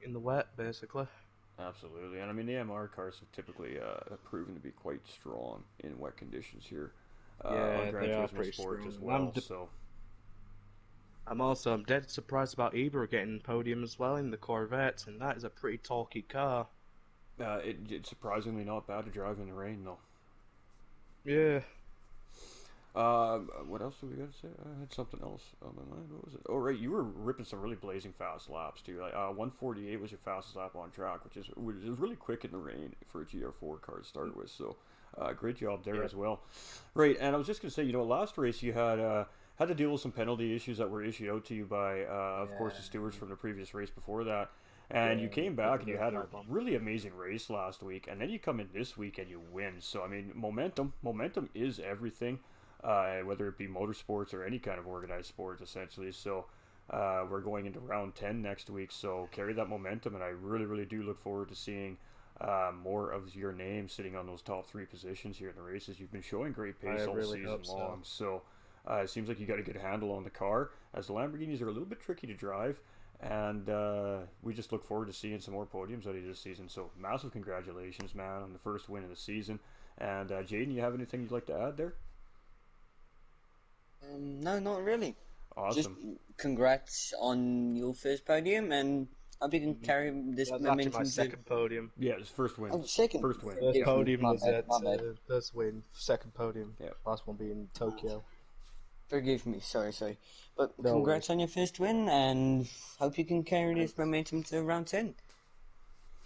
in the wet, basically. Absolutely, and I mean the MR cars have typically proven to be quite strong in wet conditions here. Yeah, on Gran they are Turismo pretty Sport strong. as well. So I'm dead surprised about Ibra getting podium as well in the Corvette, and that is a pretty talky car. it's surprisingly not bad to drive in the rain, though. Yeah. What else do we got to say? I had something else on my mind. What was it? Oh, right, you were ripping some really blazing fast laps too. Like 148 was your fastest lap on track, which is really quick in the rain for a GR4 car to start with. So, great job there as well. Right, and I was just gonna say, last race you had to deal with some penalty issues that were issued out to you by, of course, the stewards from the previous race before that. And you came back and you had a really amazing race last week, and then you come in this week and you win. So I mean, momentum is everything. Whether it be motorsports or any kind of organized sports, essentially. So we're going into round 10 next week, so carry that momentum, and I really, really do look forward to seeing more of your name sitting on those top 3 positions here in the races. You've been showing great pace all season long, so it seems like you got a good handle on the car, as the Lamborghinis are a little bit tricky to drive, and we just look forward to seeing some more podiums out of this season. So massive congratulations, man, on the first win of the season. And Jaden, you have anything you'd like to add there? No, not really. Awesome. Just congrats on your first podium, and hope you can carry this That's momentum. actually my second podium. Yeah, it's first win. Oh, second. First win. First podium My was bad, at my bad. first win, second podium. Yeah. Last one being Tokyo. Forgive me, sorry. But No congrats on your first win, and hope you can carry this momentum to round 10.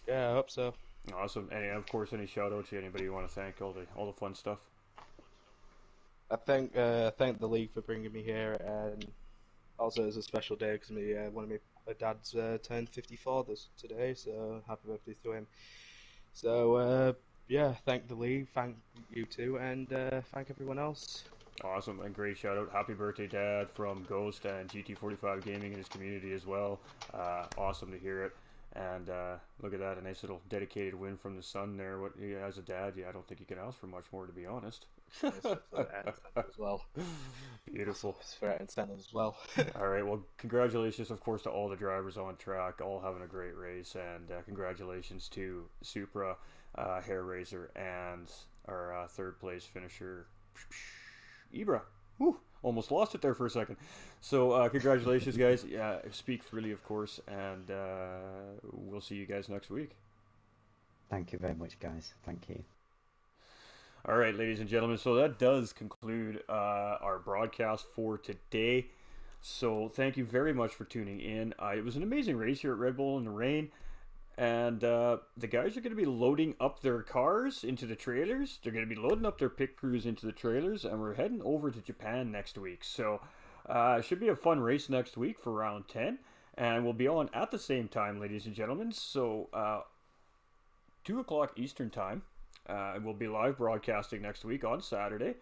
Yeah, I hope so. Awesome. And of course, any shout out to anybody you want to thank, all the fun stuff. I thank the league for bringing me here, and also it's a special day because one of my dad's turned 54 today, so happy birthday to him. So yeah, thank the league, thank you too, and thank everyone else. Awesome, and great shout out. Happy birthday, Dad, from Ghost and GT45 Gaming in his community as well. Awesome to hear it. And look at that, a nice little dedicated win from the son there. As a dad, I don't think you can ask for much more, to be honest. As well. Beautiful. It's for incentive as well. All right, well, congratulations, of course, to all the drivers on track, all having a great race, and congratulations to Supra, Hair Raiser, and our third place finisher, Ibra. Whew, almost lost it there for a second. So congratulations, guys. Yeah, speak freely, of course, and we'll see you guys next week. Thank you very much, guys. Thank you. All right, ladies and gentlemen, so that does conclude our broadcast for today. So thank you very much for tuning in. It was an amazing race here at Red Bull in the rain. And the guys are going to be loading up their cars into the trailers. They're going to be loading up their pit crews into the trailers. And we're heading over to Japan next week. So it should be a fun race next week for round 10. And we'll be on at the same time, ladies and gentlemen. So 2 o'clock Eastern time. We'll be live broadcasting next week on Saturday.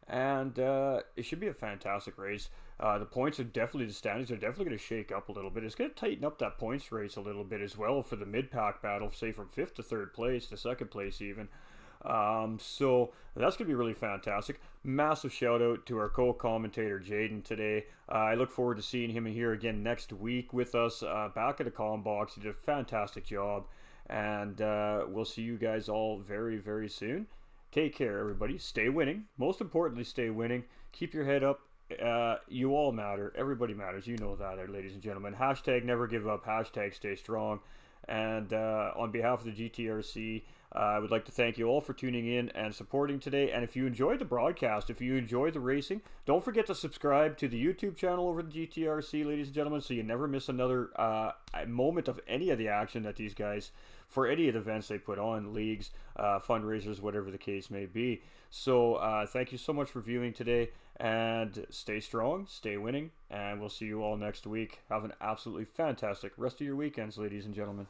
And it should be a fantastic race. The points are definitely, the standings are definitely going to shake up a little bit. It's going to tighten up that points race a little bit as well for the mid-pack battle, say from 5th to 3rd place, to 2nd place even. So that's going to be really fantastic. Massive shout out to our co-commentator Jaden today. I look forward to seeing him here again next week with us back at the comm box. He did a fantastic job. And we'll see you guys all very, very soon. Take care, everybody. Stay winning. Most importantly, stay winning. Keep your head up. You all matter. Everybody matters. You know that, ladies and gentlemen. Hashtag never give up. Hashtag stay strong. And on behalf of the GTRC, I would like to thank you all for tuning in and supporting today. And if you enjoyed the broadcast, if you enjoyed the racing, don't forget to subscribe to the YouTube channel over the GTRC, ladies and gentlemen, so you never miss another moment of any of the action that these guys, for any of the events they put on, leagues, fundraisers, whatever the case may be. So thank you so much for viewing today, and stay strong, stay winning, and we'll see you all next week. Have an absolutely fantastic rest of your weekends, ladies and gentlemen.